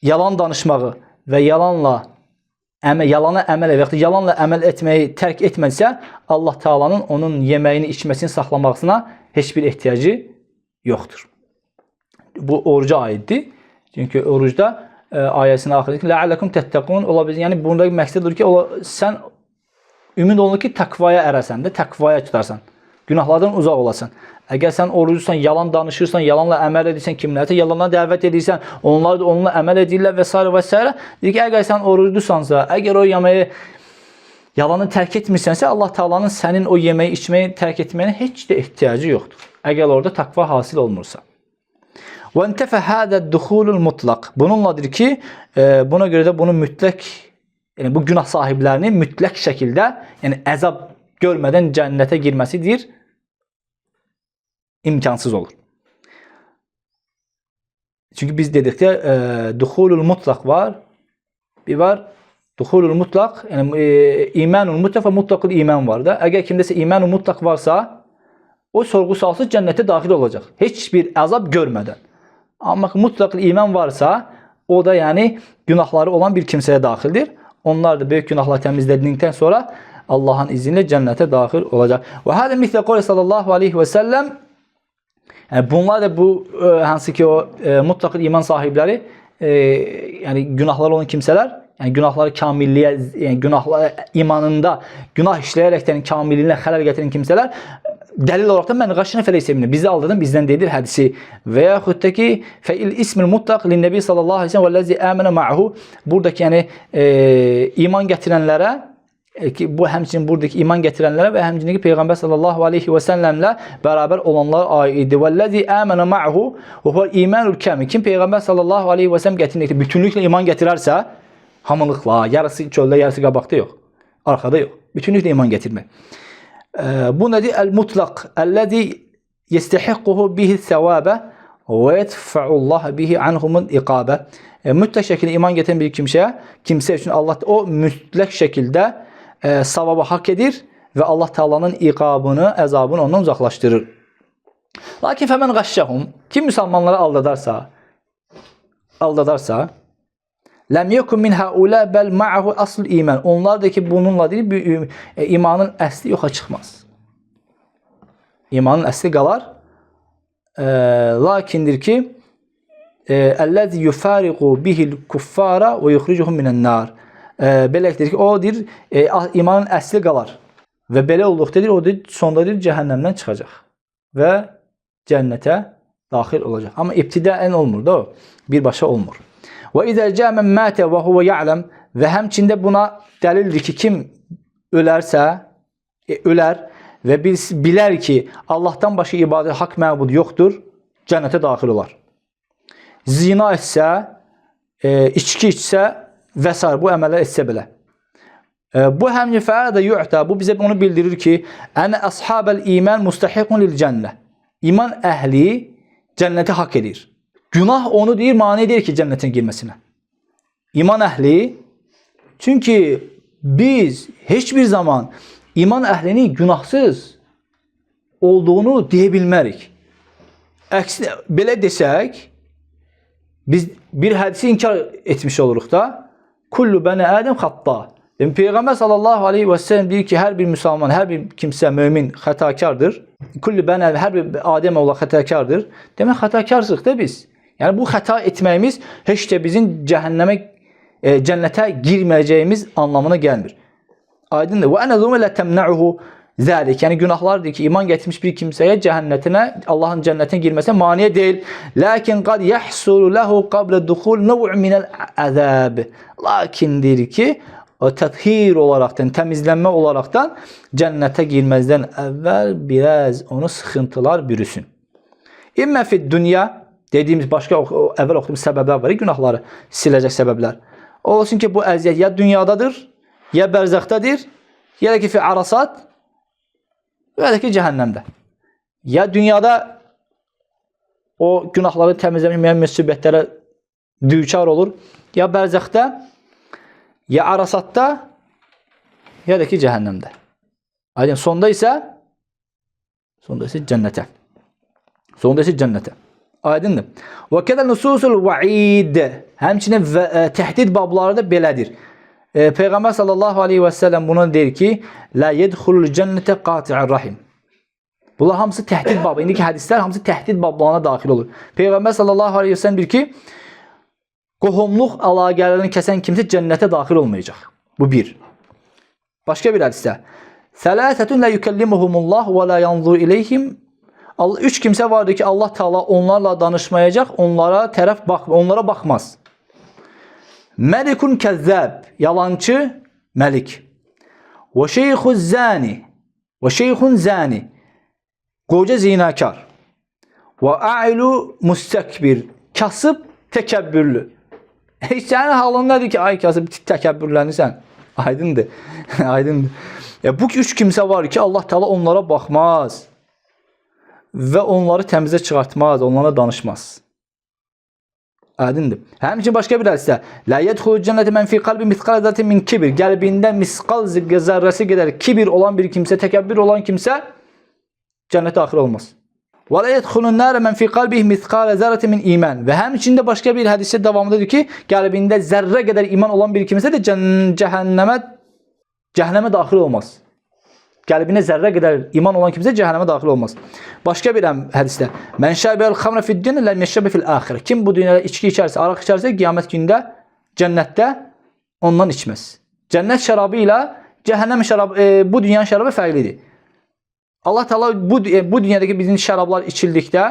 yalan danışmağı və yalanla əməl və yalanla əməl etməyi tərk etməsə, Allah Taala'nın onun yeməyini, içməsini saxlamasına heç bir ehtiyacı yoxdur. Bu oruca aiddir. Çünki orucda ayəsinin axırında ki, "Ləalləkum təttəqun" ola bilər. Yəni bunda məqsəd odur ki, sən ümid olunur ki, təqvaya ərəsən də, təqvaya tutarsan. Günahlardan uzaq olasan. Əgər sən orucsan, yalan danışırsan, yalanla əməl edirsən, kimlərsə yalanla dəvət edirsən, onlar da onunla əməl edirlər və s. və s. Deyir ki, əgər sən oruclusansa, əgər o yeməyi yalanı tərk etmirsənsə, Allah Taala'nın sənin o yeməyi, içməyi tərk etməyinə heç də ehtiyacı yoxdur. Əgər orada təqva hasil olmursa. Və entəfə hədəd-duxulul mutlaq. Bununladır ki, buna görə də bunun mütləq, yəni bu günah sahiblərinin mütləq şəkildə, yəni əzab görmədən cənnətə girməsidir, imkansız olur. Çünki biz dedikdə duxulul mutlaq var. Bir var duxulul mutlaq, yəni imanul mutlaq və mutlaqul iman var da. Əgər kimdəsə imanul mutlaq varsa, o sorğu-sualsız cənnətə daxil olacaq. Heç bir əzab görmədən. Amma mutlaqul iman varsa, o da yəni günahları olan bir kimsəyə daxildir. Onlar da böyük günahlar təmizlədikdən sonra Allahın izni ilə cənnətə daxil olacaq. Və hədə mislə qol sallallahu aleyhi və səlləm, yəni bunlar da bu hansı ki o mutlaq iman sahibləri, yəni günahlar olan kimsələr, yəni günahları kamilliyə, yəni günahlar imanında günah işləyərəkdən kamilliyinə xələl gətirən kimsələr dəlil olaraq da mən qaşına fələk sevinir. Bizi aldırın, bizdən dedir hədisi. Və yaxud da ki fəil ismil mutlaq lin-nəbi sallallahu əleyhi və səlləm vəllazi amana ma'hu. Buradakı yəni iman gətirənlərə ki bu həmçinin buradakı iman gətirənlərə və həmçinin ki Peyğəmbər sallallahu əleyhi və səlləmlə bərabər olanlar aiddir. Vəllazi amana ma'hu və huwa imanul kamil. Kim Peyğəmbər sallallahu əleyhi və səlləm gətirdiyi bütünlüklə iman gətirərsə, hamılıqla, yarısı çöldə, yarısı qabaqda yox, arxada yox. Bütünlüklə iman gətirmək. Bu nədir? El-mutlaq əlləzi yestəhiqquhu bihi səvabə və yədfəullah bihi anhumul iqabə. Mütləq şəkildə iman gətirən bir kimsə üçün Allah o mütləq şəkildə savabı haqq edir və Allah Taala'nın iqabını, əzabını ondan uzaqlaşdırır. Lakin fəmən qaşşəhum, kim müsəlmanları aldadarsa, ləm yekun min haula bel ma'ahu asl iman. Onlar da ki bununla deyil, imanın əsli yoxa çıxmaz. İmanın əsli qalar. Lakindir ki əlləzi yufariqu bihil kuffara və yuxricuhum minən-nar. Beləkdir ki, o deyir, imanın əsli qalar. Və belə olduqda o deyir, sonda deyir, cəhənnəmdən çıxacaq və cənnətə daxil olacaq. Amma ibtidaən olmur da o, birbaşa olmur. Və izə cəə mən mətə və huvə ya'ləm. Və həmçində buna dəlildir ki, kim ölərsə, ölər və bilər ki, Allahdan başqa ibadət haqq məbud yoxdur, cənnətə daxil olar. Zina etsə, içki içsə və s. bu əməllər etsə belə. Bu həmçinin fəədə yu'tə, bu bizə onu bildirir ki, ənə əshabəl iman mustahiqun lil cənnə. İman əhli cənnəti haqq edir. Günah onu deyir, mane deyir ki, cənnətin girməsinə. İman əhli, çünki biz heç bir zaman iman əhlinin günahsız olduğunu deyə bilmərik. Əksinə, belə desək, biz bir hədisi inkar etmiş oluruq da, kullu bəni ədəm xatta. Yəni, Peyğəmbər sallallahu aleyhi və səlləm deyir ki, hər bir müsəlman, hər bir kimsə, mömin xətakardır. Kullu bəni ədəm, hər bir adəm ola xətakardır. Demək, xətakarsıq da biz. Yəni, bu xəta etməyimiz heç də bizim cənnətə girməyəcəyimiz anlamına gəlmir. Aydındır. Və ənə zümə lə təmnəuhu zəlik. Yəni, günahlardır ki, iman gətirmiş bir kimsəyə cəhənnətinə, Allahın cənnətinə girməsinə maniyə deyil. Lakin qad yəhsulu ləhu qablə duxul nəv' minəl əzəb. Lakin deyir ki, o təthir olaraqdan, təmizlənmə olaraqdan cənnətə girməzdən əvvəl biraz onu sıxıntılar bürüsün. İmmə fid dünya, dediyimiz başqa əvvəl oxuduğumuz səbəblər var, günahları siləcək səbəblər. Olsun ki, bu əziyyət ya dünyadadır, ya bərzəxdadır, ya da ki, fi arasat, ya da ki, cəhənnəmdə. Ya dünyada o günahları təmizləməyən müsibətlərə düçar olur, ya bərzəxdə, ya arasatda, ya da ki, cəhənnəmdə. Aydın, sonda isə cənnətə. Sonda isə cənnətə. Aydındır. Və kədə nususul va'id. Həmçinin təhdid babları da belədir. Peyğəmbər sallallahu aleyhi və səlləm buna deyir ki, la yedxulul cənnətə qati'ur rahim. Bunlar hamısı təhdid babı. İndiki hədislər hamısı təhdid bablarına daxil olur. Peyğəmbər sallallahu aleyhi və səlləm deyir ki, qohumluq əlaqələrini kəsən kimsə cənnətə daxil olmayacaq. Bu bir. Başqa bir hədisdə. Sələsətun la yukellimuhumullah və la yanzur ileyhim. Üç kimsə vardır ki, Allah Taala onlarla danışmayacaq, onlara baxmaz. Məlikun kəzzəb, yalancı məlik. Və şeyxun zani, qoca zinakar. Və a'ilu müstəkbir, kasıb təkəbbürlü. Sənin halın nədir ki, ay kasıb təkəbbürlənirsən? Aydındır. Aydındır. Bu üç kimsə var ki, Allah Taala onlara baxmaz və onları təmizə çıxartmaz, onlara danışmaz. Aydındır. Həmçinin başqa bir hədisdə la yedxulul cənnətə men fi qalbi misqal zərratin min kibr. Qəlbində misqal zərrəsi qədər kibir olan bir kimsə, təkəbbür olan kimsə cənnətə daxil olmaz. Və la yedxulun nar men fi qalbihi misqal zərratin min iman. Və həmçinin də başqa bir hədisdə davamında deyir ki, qəlbində zərrə qədər iman olan bir kimsə də cəhənnəmə daxil olmaz. Qəlbində zərrə qədər iman olan kimsə cəhənnəmə daxil olmaz. Başqa bir hədisdə: "Men şərbəl xamra fid-dunya lam yəşrəb fil-axirə." Kim bu dünyada içki içərsə, araq içərsə, qiyamət günündə cənnətdə ondan içməz. Cənnət şərabı ilə cəhənnəm şərabı, bu dünyanın şərabı fərqlidir. Allah Teala bu dünyadakı bizim şərablar içildikdə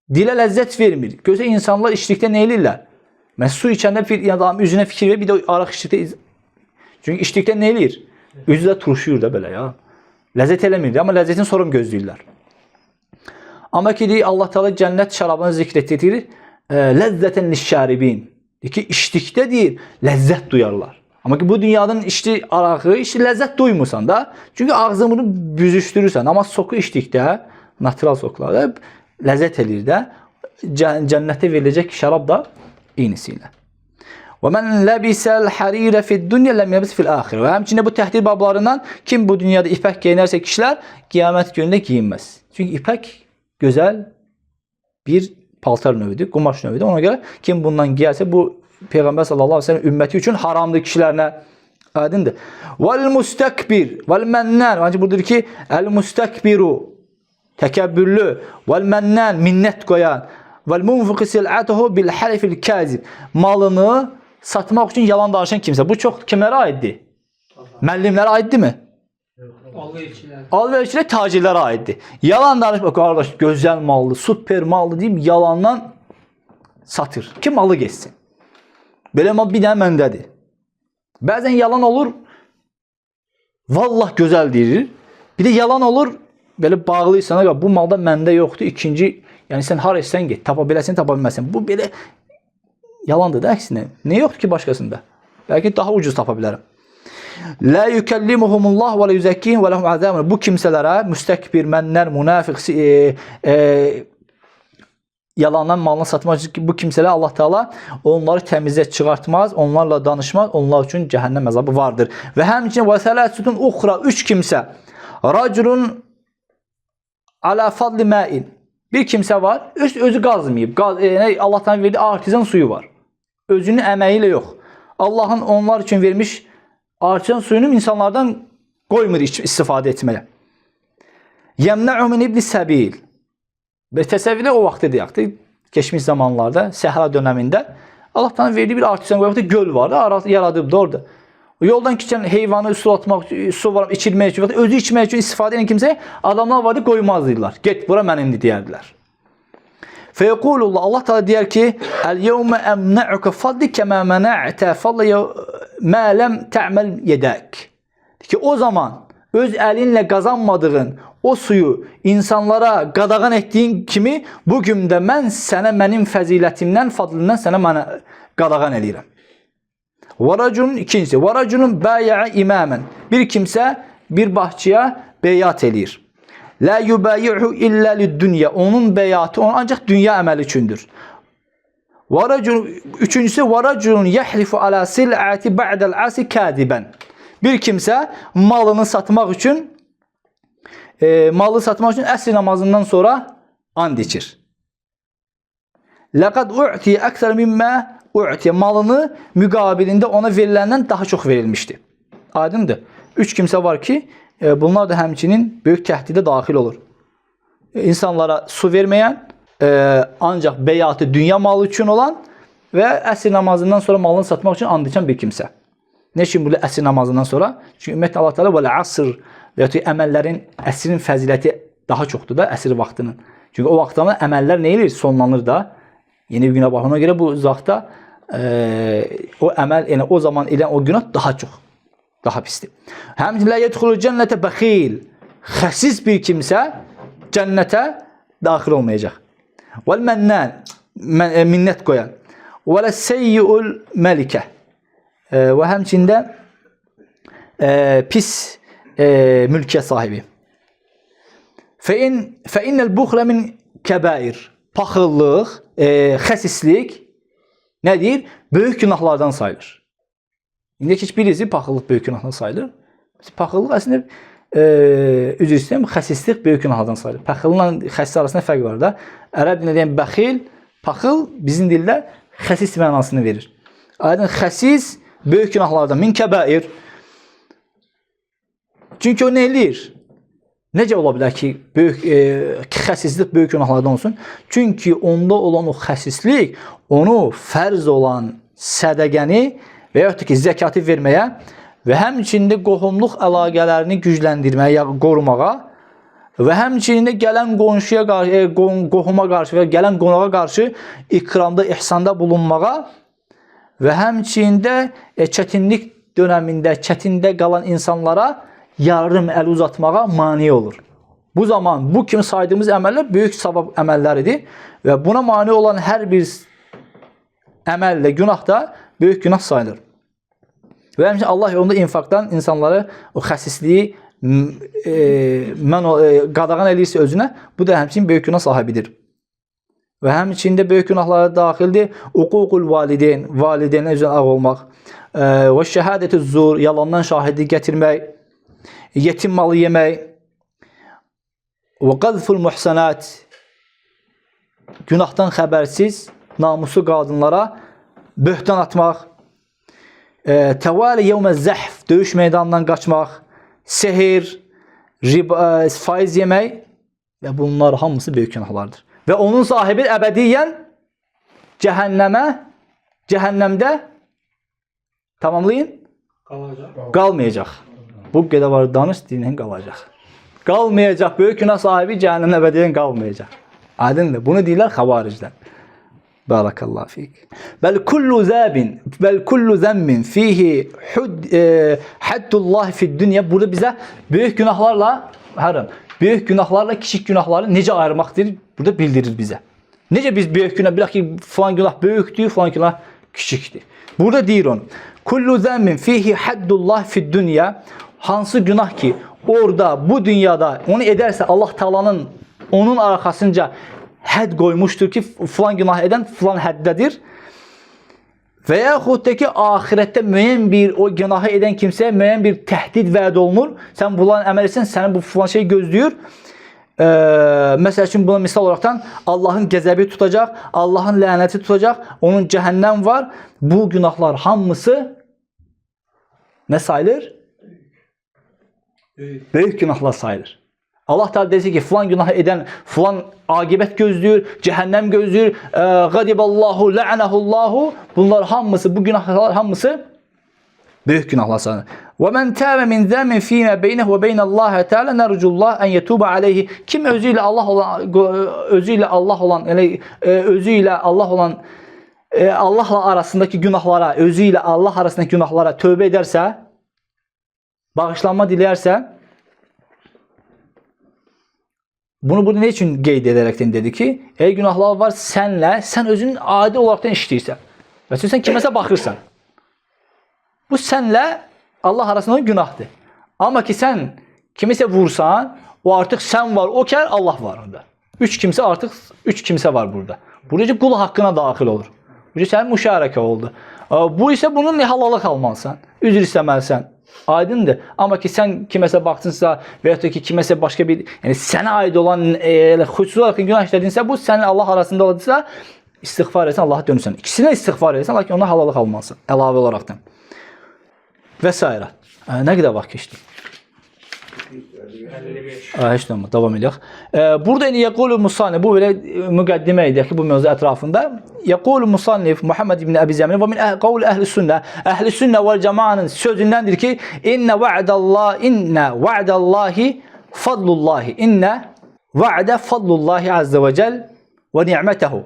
dilə ləzzət vermir. Gözə insanlar içdikdə nə edirlər? Mən su içəndə adam üzünə fikir verir, bir də araq içdikdə. Çünki içdikdə nə edir? Üzü də turşuyur da belə ya. Ləzzət eləmir, amma ləzzətin sonra gözləyirlər. Amma ki deyir, Allah Teala cənnət şərabını zikr etdirir. Ləzzətən liş-şəribin. Deyir ki, içdikdə deyir, ləzzət duyarlar. Amma ki bu dünyanın içdi arağı, ləzzət duymursan da. Çünki ağzını bunu büzüşdürürsən. Amma soku içdikdə, natural soklarda ləzzət edir də. Cənnətdə veriləcək şərab da eynisi ilə. Və mən ləbisəl harirə fid-dunya lam yəlbis fil-axirə. Və həmçinin bu təhdid bablarından kim bu dünyada ipək geyinərsə kişilər qiyamət günündə geyinməz. Çünki ipək gözəl bir paltar növüdür, qumaş növüdür. Ona görə kim bundan giyərsə bu Peyğəmbər sallallahu əleyhi və səlləm ümməti üçün haramdır kişilərinə. Aydındır. Vel mustakbir vel mennan. Yəni burada deyir ki, el mustakbiru təkəbbürlü, vel mennan minnət qoyan, vel munfiq sil'atuhu bil halifil kazib. Malını satmaq üçün yalan danışan kimsə. Bu çox kimlərə aiddir? Müəllimlərə aiddirmi? Alverçilər, tacirlərə aiddir. Yalan danışmaq, qardaş, gözəl mallı, super mallı deyib yalandan satır. Kim malı geçsin? Belə mal bir dənə məndədir. Bəzən yalan olur, vallah gözəl deyir. Bir də yalan olur, belə bağlıysan, bu malda məndə yoxdur. İkinci, yəni sən har etsən get, tapa biləsən, tapa bilməsən. Bu belə yalandır da əksinə. Nə yoxdur ki başqasında? Bəlkə daha ucuz tapa bilərəm. La yukallimuhumullah və la yuzakkihim və lahum azabun. Bu kimsələrə müstəkbir, mənnər, münafiq, yalandan malını satmaq üçün bu kimsələr Allah Teala onları təmizə çıxartmaz, onlarla danışmaz, onlar üçün cəhənnəm əzabı vardır. Və həmçinin və sələsətun uxra 3 kimsə racülun ala fadli ma'in. Bir kimsə var, özü qazmayıb. Allah Teala verdiyi artizan suyu var. Özünün əməyi ilə yox. Allahın onlar üçün vermiş artizan suyunu insanlardan qoymur istifadə etməyə. Yemna'u min ibn sabil. Və təsəvvürlə o vaxtı deyək, keçmiş zamanlarda, səhra dönəmində Allah Teala verdiyi bir artizan qoyub göl var da, yaradıb da orada. Yoldan keçən heyvanı sulatmaq, su var, içilmək üçün, özü içmək üçün istifadə edən kimsəyə adamlar vardı, qoymazdılar. Get bura mənimdir deyərdilər. Feyqulullah, Allah Teala deyər ki, "El-yevmə emna'uka fadli kema mena'ta fadli ma lam ta'mal yedak." Ki o zaman öz əlinlə qazanmadığın o suyu insanlara qadağan etdiyin kimi bugün də mən sənə mənim fəzilətimdən, fadlından sənə mənə qadağan edirəm. Varacunun ikincisi, varacunun bəya'a imamen. Bir kimsə bir bahçıya beyat eləyir. La yubayi'u illa lid-dunya. Onun beyatı ancaq dünya əməli üçündür. Varacun üçüncüsü varacunun yahlifu ala sil'ati ba'da'l asi kadiban. Bir kimsə malını satmaq üçün əsr namazından sonra and içir. Laqad u'ti aksar mimma u'ti. Malını müqabilində ona veriləndən daha çox verilmişdi. Aydındır. 3 kimsə var ki, bunlar da həmçinin böyük təhdidə daxil olur. İnsanlara su verməyən, ancaq beyatı dünya malı üçün olan və əsr namazından sonra malını satmaq üçün and içən bir kimsə. Ne için bu əsr namazından sonra? Çünki ümumiyyətlə Allah Teala belə asr və ya əməllərin, əsrin fəziləti daha çoxdur da əsr vaxtının. Çünki o vaxtda əməllər nə edir? Sonlanır da. Yeni bir günə baxana görə bu uzaqda o əməl, yəni o zaman ilə o günah daha çox, daha pisdir. Həmçinin la yedxulul cənnətə bəxil. Xəsis bir kimsə cənnətə daxil olmayacaq. Vəl mənnən, minnət qoyan. Vələ seyyiul məlikə. Və həmçində pis mülkiyyət sahibi. Fəinnəl buxlə min kəbair. Paxıllıq, xəsislik nədir? Böyük günahlardan sayılır. İndi heç birisi paxıllıq böyük günahdan sayılır. Paxıllıq əslində üzr istəyirəm, xəsislik böyük günahlardan sayılır. Paxılla xəsis arasında fərq var da. Ərəb dilində deyən bəxil, paxıl bizim dildə xəsis mənasını verir. Aydın xəsis böyük günahlardan, min kəbair. Çünki o nə eləyir? Necə ola bilər ki, xəsislik böyük günahlardan olsun? Çünki onda olan o xəsislik onu fərz olan sədəqəni və yaxud da ki, zəkatı verməyə və həmçində qohumluq əlaqələrini gücləndirməyə, ya qorumağa və həmçində gələn qonşuya qarşı, qohuma qarşı və gələn qonağa qarşı ikramda, ihsanda bulunmağa və həmçində çətinlik dönəmində, çətində qalan insanlara yardım əl uzatmağa mane olur. Bu zaman bu kimi saydığımız əməllər böyük savab əməlləridir və buna mane olan hər bir əməllə günah da böyük günah sayılır. Və həmçinin Allah yolunda infaqdan insanları o xəsisliyi qadağan eləyirsə özünə, bu da həmçinin böyük günah sahibidir. Və həmçində böyük günahlara daxildir uququl valideyn, valideynə üzrə ağ olmaq və şəhadətü zur, yalandan şahidi gətirmək, yetim malı yemək və qazful muhsanat, günahdan xəbərsiz namuslu qadınlara böhtan atmaq, təvali yevmə zəhf, döyüş meydanından qaçmaq, sehir, riba, faiz yemək və bunlar hamısı böyük günahlardır. Və onun sahibi əbədiyyən cəhənnəmdə tamamlayın, qalmayacaq. Bu qədər var danış, dinlə qalacaq. Qalmayacaq, böyük günah sahibi cəhənnəmdə əbədiyyən qalmayacaq. Aydındır, bunu deyirlər xavariclər. Barakallahu fik. Bəl kullu zəmmin fihi haddullah fid dünya. Burada bizə böyük günahlarla böyük günahlarla kiçik günahları necə ayırmaqdır? Burada bildirir bizə. Necə biz böyük günah, bilək ki, falan günah böyükdür, falan günah kiçikdir. Burada deyir onu. Kullu zəmmin fihi haddullah fid dünya. Hansı günah ki, orada, bu dünyada onu edərsə Allah Taala'nın onun arxasınca hədd qoymuşdur ki, filan günah edən filan həddədir. Və yaxud da ki, ahirətdə müəyyən bir o günahı edən kimsəyə müəyyən bir təhdid vəd olunur. Sən bunların əməl etsən, səni bu filan şey gözləyir. Məsəl üçün buna misal olaraqdan Allahın qəzəbi tutacaq, Allahın lənəti tutacaq, onun cəhənnəm var. Bu günahlar hamısı nə sayılır? Böyük günahlar sayılır. Allah Teala deyir ki, filan günahı edən filan aqibət gözləyir, cəhənnəm gözləyir, qadiballahu, la'anahullahu. Bunlar hamısı, bu günahlar hamısı böyük günahlar sayılır. Və men təbə min zəmin fīmə beynəhu və beynəllahi Teala nərcullah ən yetubə aleyhi. Kim özü ilə Allah olan Allahla arasındakı günahlara, özü ilə Allah arasındakı günahlara tövbə edərsə, bağışlanma diləyərsə, bunu burada ne için qeyd edərəkdən dedi ki, ey günahlar var sənlə, sən özünün adi olaraqdan işləyirsən. Və sən kiməsə baxırsan. Bu sənlə Allah arasında günahdır. Amma ki sən kimisə vursan, o artıq sən var, o kər Allah var orada. Üç kimsə var burada. Burada qul haqqına daxil olur. Bu sənin müşarəkə oldu. Bu isə bunun halalıq almalısan, üzr istəməlisən. Aydındır. Amma ki sən kiməsə baxsınsa və ya da ki kiməsə başqa bir, yəni sənə aid olan xüsusi olaraq günah işlədinsə, bu sənin Allah arasında olduysa, istiğfar etsən, Allaha dönürsən. İkisinə istiğfar etsən, lakin ona halalıq almalısın, əlavə olaraqdan. Və s. Nə qədər vaxt keçdi? 55. Heç nə, davam edək. Burada yəqulu musannif, bu belə müqəddimə edək ki, bu mövzu ətrafında. Yəqulu musannif Muhammed ibn Əbi Zəmin və min qavl əhli sünnə. Əhli sünnə və cəmaanın sözündəndir ki, inna va'dallahi fadlullahi. İnna va'da fadlullahi azze və cəl və ni'mətəhu.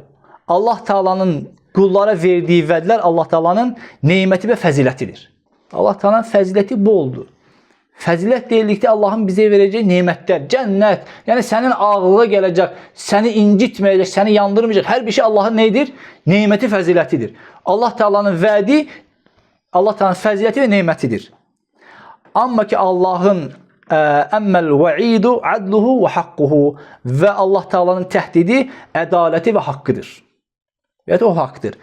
Allah Taala'nın qullara verdiyi vədlər Allah Taala'nın neməti və fəzilətidir. Allah Taala'nın fəziləti boldur. Fəzilət deyildikdə Allahın bizə verəcək nemətlər, cənnət, yəni sənin ağlına gələcək, səni incitməyəcək, səni yandırmayacaq. Hər bir şey Allahın neydir? Neməti, fəzilətidir. Allah Taala'nın vədi, Allah Taala'nın fəziləti və nemətidir. Amma ki Allahın əmməl və'idu adluhu və haqquhu və Allah Taala'nın təhdidi ədaləti və haqqıdır. Yəni o haqqdır.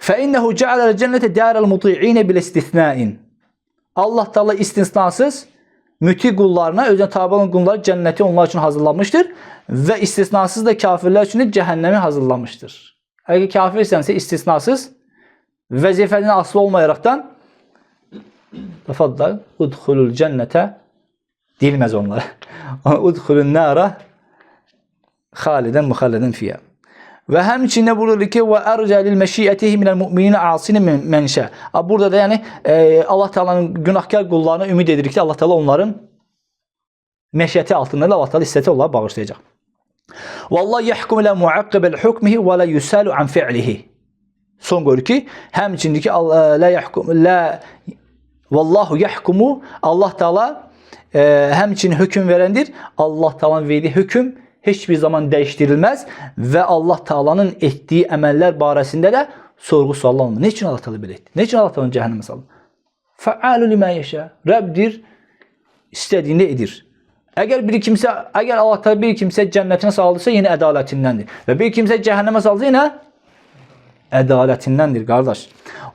Fəinnəhu cəaləl cənnətə dərəl muti'inə bil istisnain. Allah Teala istisnasız müti qullarına, özünə tabe olan qullar cənnəti onlar üçün hazırlanmışdır və istisnasız da kafirlər üçün cəhənnəmi hazırlanmışdır. Əgər kafirsənsə istisnasız vəzifədən asılı olmayaraqdan Təfaddal, udxulul cənnətə deyilməz onlara. Udxulun nara xalidən müxallədən fiyyə. Və həmçində burada ki, və ərcə lil məşiyyətihi minəl mü'minə asini mənşə. Burada da yəni Allah Taala'nın günahkar qullarına ümid edirik ki, Allah Taala onların məşiyyəti altında Allah Taala istəsə onları bağışlayacaq. Vallahu yahkum la muaqqibel hukmihi və la yusalu an fi'lihi. Son qoyur ki, həmçində ki, la yahkum la vallahu yahkumu, Allah Taala həmçinin hökm verəndir. Allah Taala'nın verdiyi hökm heç bir zaman dəyişdirilməz və Allah Taala'nın etdiyi əməllər barəsində də sorğu-sual olmur. Nə üçün Allah Taala belə etdi? Nə üçün Allah Taala cəhənnəmə saldı? Fəalu limə yeşə. Rəbbdir, istədiyini edir. Əgər Allah Taala bir kimsə cənnətinə saldısa, yenə ədalətindəndir. Və bir kimsə cəhənnəmə saldısa, yenə ədalətindəndir, qardaş.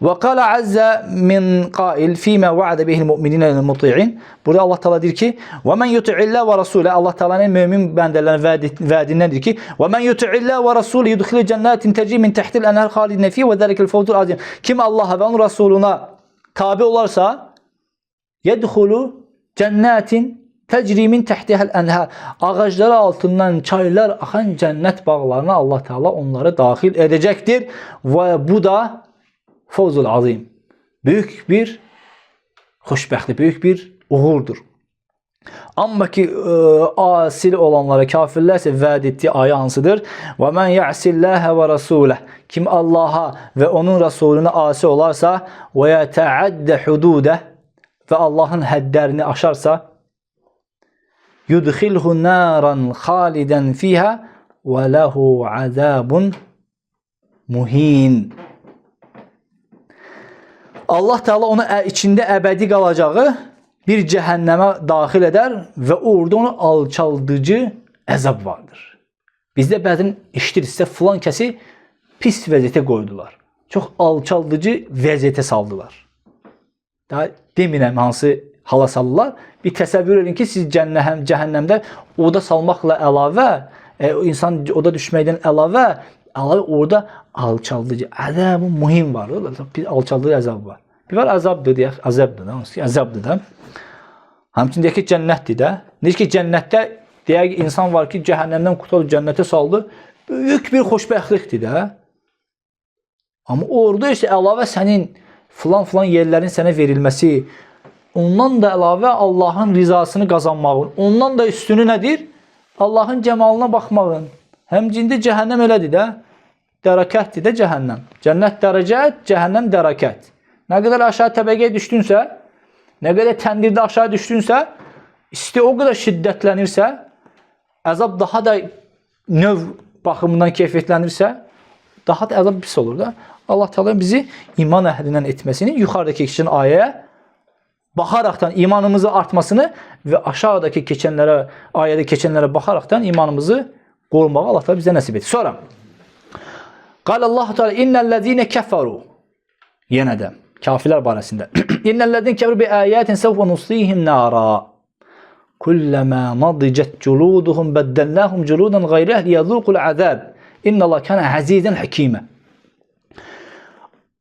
Və qala azza min qail fima va'ada bihi'l mu'minina lil muti'in. Burada Allah Taala deyir ki: "Və men yuti'illah və rasulə." Allah Taala'nın mömin bəndələrinə vədindəndir ki: "Və men yuti'illah və rasulə yudkhilul cennetin tecri min tahti'l enhar halidin fi və zəlikal fawzul azim." Kim Allah'a və onun Rasuluna tabe olarsa, yedkhulu cennetin tecri min tahtiha'l enhar. Ağacları altından çaylar axan cənnət bağlarına Allah Taala onları daxil edəcəkdir və bu da fawzul azim. Büyük bir xoşbəxtlik, büyük bir uğurdur. Amma ki asil olanlara, kafirlərsə vəd etdiyi ayə hansıdır? Və men ya'sillaha və rasuləh. Kim Allah'a və onun Rasuluna asi olarsa və yeta'addə hududə və Allahın həddlərini aşarsa, yudkhilhu naran xalidən fiha və lehu azabun muhin. Allah Teala onu içində əbədi qalacağı bir cəhənnəmə daxil edər və orada onu alçaldıcı əzab vardır. Bizdə bəzən işitirsə filan kəsi pis vəziyyətə qoydular. Çox alçaldıcı vəziyyətə saldılar. Daha demirəm hansı hala salırlar. Bir təsəvvür edin ki, siz cəhənnəmdə oda salmaqla əlavə, insan oda düşməkdən əlavə orada alçaldıcı əzab mühim var. Bir alçaldıcı əzab var. Bir var əzabdır deyək, əzabdır da. Həmçində ki, cənnətdir də. Necə ki, cənnətdə deyək insan var ki, cəhənnəmdən qurtarıb cənnətə saldı. Böyük bir xoşbəxtlikdir də. Amma orada isə əlavə sənin filan yerlərin sənə verilməsi, ondan da əlavə Allahın rizasını qazanmağın, ondan da üstünü nədir? Allahın cəmalına baxmağın. Həmçində cəhənnəm elədir də. Dərəkətdir də cəhənnəm. Cənnət dərəcət, cəhənnəm dərəkət. Nə qədər aşağı təbəqəyə düşdünsə, nə qədər təndirdə aşağı düşdünsə, isti o qədər şiddətlənirsə, əzab daha da növ baxımından keyfiyyətlənirsə, daha da əzab pis olur da. Allah Teala bizi iman əhlindən etməsini, yuxarıdakı keçən ayəyə baxaraqdan imanımızı artmasını və aşağıdakı ayədə keçənlərə baxaraqdan imanımızı qorumağı Allah Teala bizə nəsib edir. Sonra Qalallahu Teala innellezine keferu. Yenə də kafirlər barəsində. İnnellezine keferu bi ayatin sawfa nuslihim nara. Kullama nadijat juluduhum baddalnahum juludan ghayraha liyazuqul azab. İnnallaha kana azizan hakima.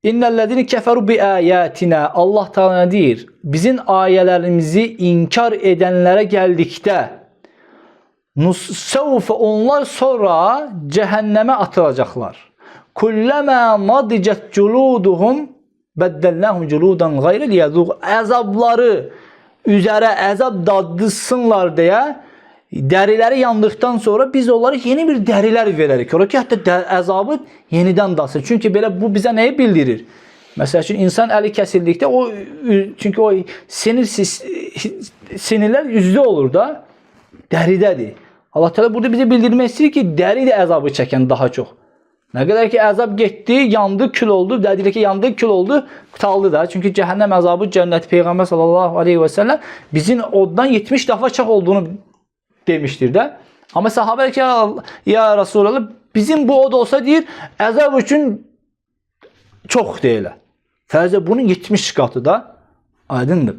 İnnellezine keferu bi ayatina. Allah Teala deyir, bizim ayələrimizi inkar edənlərə gəldikdə nusavfa onlar sonra cəhənnəmə atılacaqlar. Kullama nadijat juluduhum baddalnahum juludan ghayra liyazuq. Əzabları üzərə əzab dadırsınlar deyə dəriləri yandıqdan sonra biz onlara yeni bir dərilər verərik. Ola ki, hətta əzabı yenidən dadsın. Çünki belə bu bizə nəyi bildirir? Məsəl üçün insan əli kəsildikdə çünki o sinirlər üzdə olur da, dəridədir. Allah Teala burada bizə bildirmək istəyir ki, dəri də əzabı çəkən daha çox. Nə qədər ki əzab getdi, yandı, kül oldu, dədilə ki yandı, kül oldu, qutaldı da. Çünki cəhənnəm əzabı cənnəti Peyğəmbər sallallahu aleyhi və səlləm bizim oddan 70 dəfə çox olduğunu demişdir də. Amma sahabələr ki, ya Resulallah, bizim bu od olsa deyir, əzab üçün çox deyilə. Fərzə bunun 70 qatı da aydındır.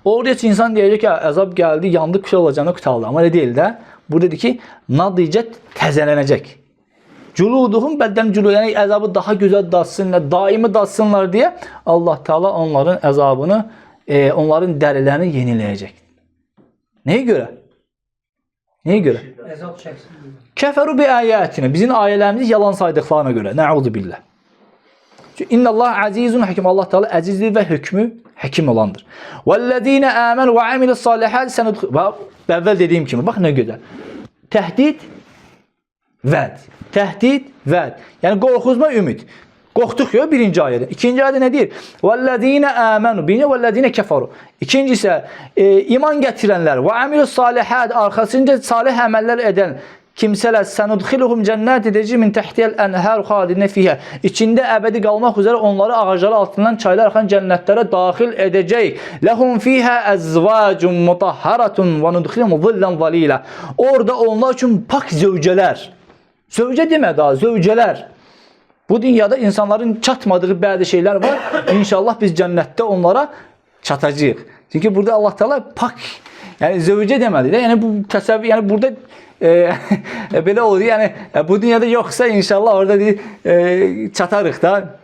Orada heç insan deyəcək ki, əzab gəldi, yandı, bir şey olacağını qurtardı. Amma elə deyil də. Burada deyir ki, nadicət təzələnəcək. Culuduhum bəddən culudu. Yəni əzabı daha gözəl datsınlar, daimi datsınlar deyə Allah Teala onların əzabını, onların dərilərini yeniləyəcək. Nəyə görə? Nəyə görə? Əzab çəksin. Kəfəru bi ayətinə. Bizim ayələrimizi yalan saydıqlarına görə. Nəuzu billah. Çünki innallah azizun hakim. Allah Teala əzizdir və hökmü həkim olandır. Vəllezine amenu və amilus salihat senudkhil. Əvvəl dediyim kimi, bax nə gözəl. Təhdid, vəd. Təhdid, vəd. Yəni qorxuzma, ümid. Qorxduq ya birinci ayədə. İkinci ayədə nə deyir? Vəllezine amenu. Birinci vəllezine kəfaru. İkinci isə iman gətirənlər və amilus salihat, arxasınca salih əməllər edən kimsələr senudkhiluhum cennet edəcək min tahtiyel enhar xalidin fiha. İçində əbədi qalmaq üzrə onları ağacları altından çaylar axan cənnətlərə daxil edəcək. Lahum fiha azvacun mutahharatun və nudkhilhum zillan zalila. Orada onlar üçün pak zövcələr. Zövcə demək daha, zövcələr. Bu dünyada insanların çatmadığı bəzi şeylər var. İnşallah biz cənnətdə onlara çatacağıq. Çünki burada Allah Teala pak, yəni zövcə demədi də. Yəni bu təsəvvür, yəni burada belə olur. Yəni bu dünyada yoxsa inşallah orada çatarıq da.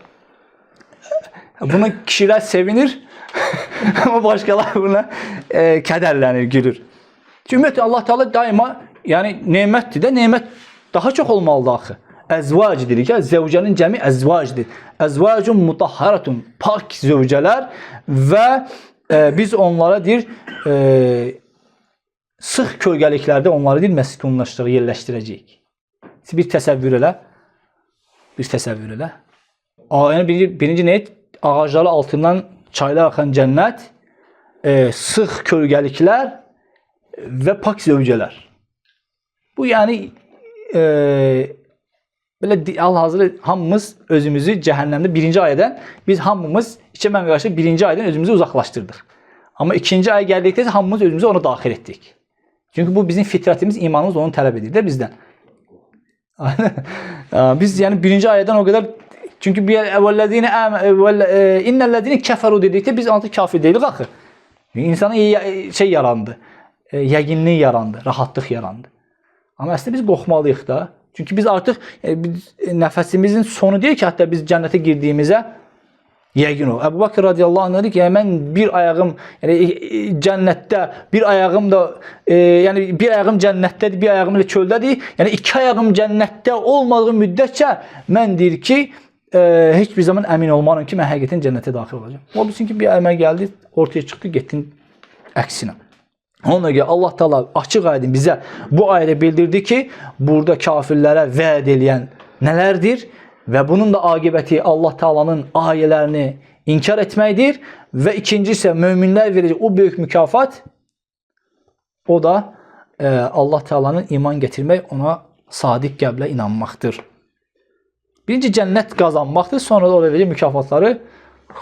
Buna kişilər sevinir. Amma başqalar buna kədərlənir, gülür. Ümumiyyətlə Allah Teala daima, yəni nemətdir də, nemət daha çox olmalıdır axı. Əzvac dedik ki, zəvcənin cəmi əzvacdır. Əzvacun mutahharatun, pak zəvcələr və biz onlara deyir, sıx kölgəliklərdə onları deyir, məskunlaşdırıq, yerləşdirəcəyik. Bir təsəvvür elə. Bir təsəvvür elə. Yəni birinci nə? Ağacları altından çaylar axan cənnət, sıx kölgəliklər və pak zəvcələr. Bu yəni belə hal-hazırda hamımız özümüzü cəhənnəmdə birinci ayədən biz hamımız iki əmələ qarşı birinci ayədən özümüzü uzaqlaşdırdıq. Amma ikinci aya gəldikdə isə hamımız özümüzü ona daxil etdik. Çünki bu bizim fitrətimiz, imanımız onu tələb edir də bizdən. Biz yəni birinci ayədən o qədər, çünki innellezine kəfəru dedikdə biz artıq kafir deyilik axı. İnsana şey yarandı, yəqinlik yarandı, rahatlıq yarandı. Amma əslində biz qorxmalıyıq da. Çünki biz artıq nəfəsimizin sonu deyil ki, hətta biz cənnətə girdiyimizə yəqin o. Əbu Bakır radiyallahu anh dedi ki, mən bir ayağım cənnətdə, bir ayağım da, yəni bir ayağım cənnətdədir, bir ayağım da çöldədir. Yəni iki ayağım cənnətdə olmadığı müddətcə mən deyir ki, heç bir zaman əmin olmaram ki, mən həqiqətən cənnətə daxil olacağım. O bilsin ki, bir əməl gəldi, ortaya çıxdı, getdin əksinə. Ona görə Allah Teala açıq aydın bizə bu ayədə bildirdi ki, burada kafirlərə vəd eləyən nələrdir və bunun da aqibəti Allah Teala'nın ayələrini inkar etməkdir və ikinci isə möminlər verəcək o böyük mükafat, o da Allah Teala'nın iman gətirmək, ona sadiq qəlblə inanmaqdır. Birinci cənnət qazanmaqdır, sonra da o verəcək mükafatları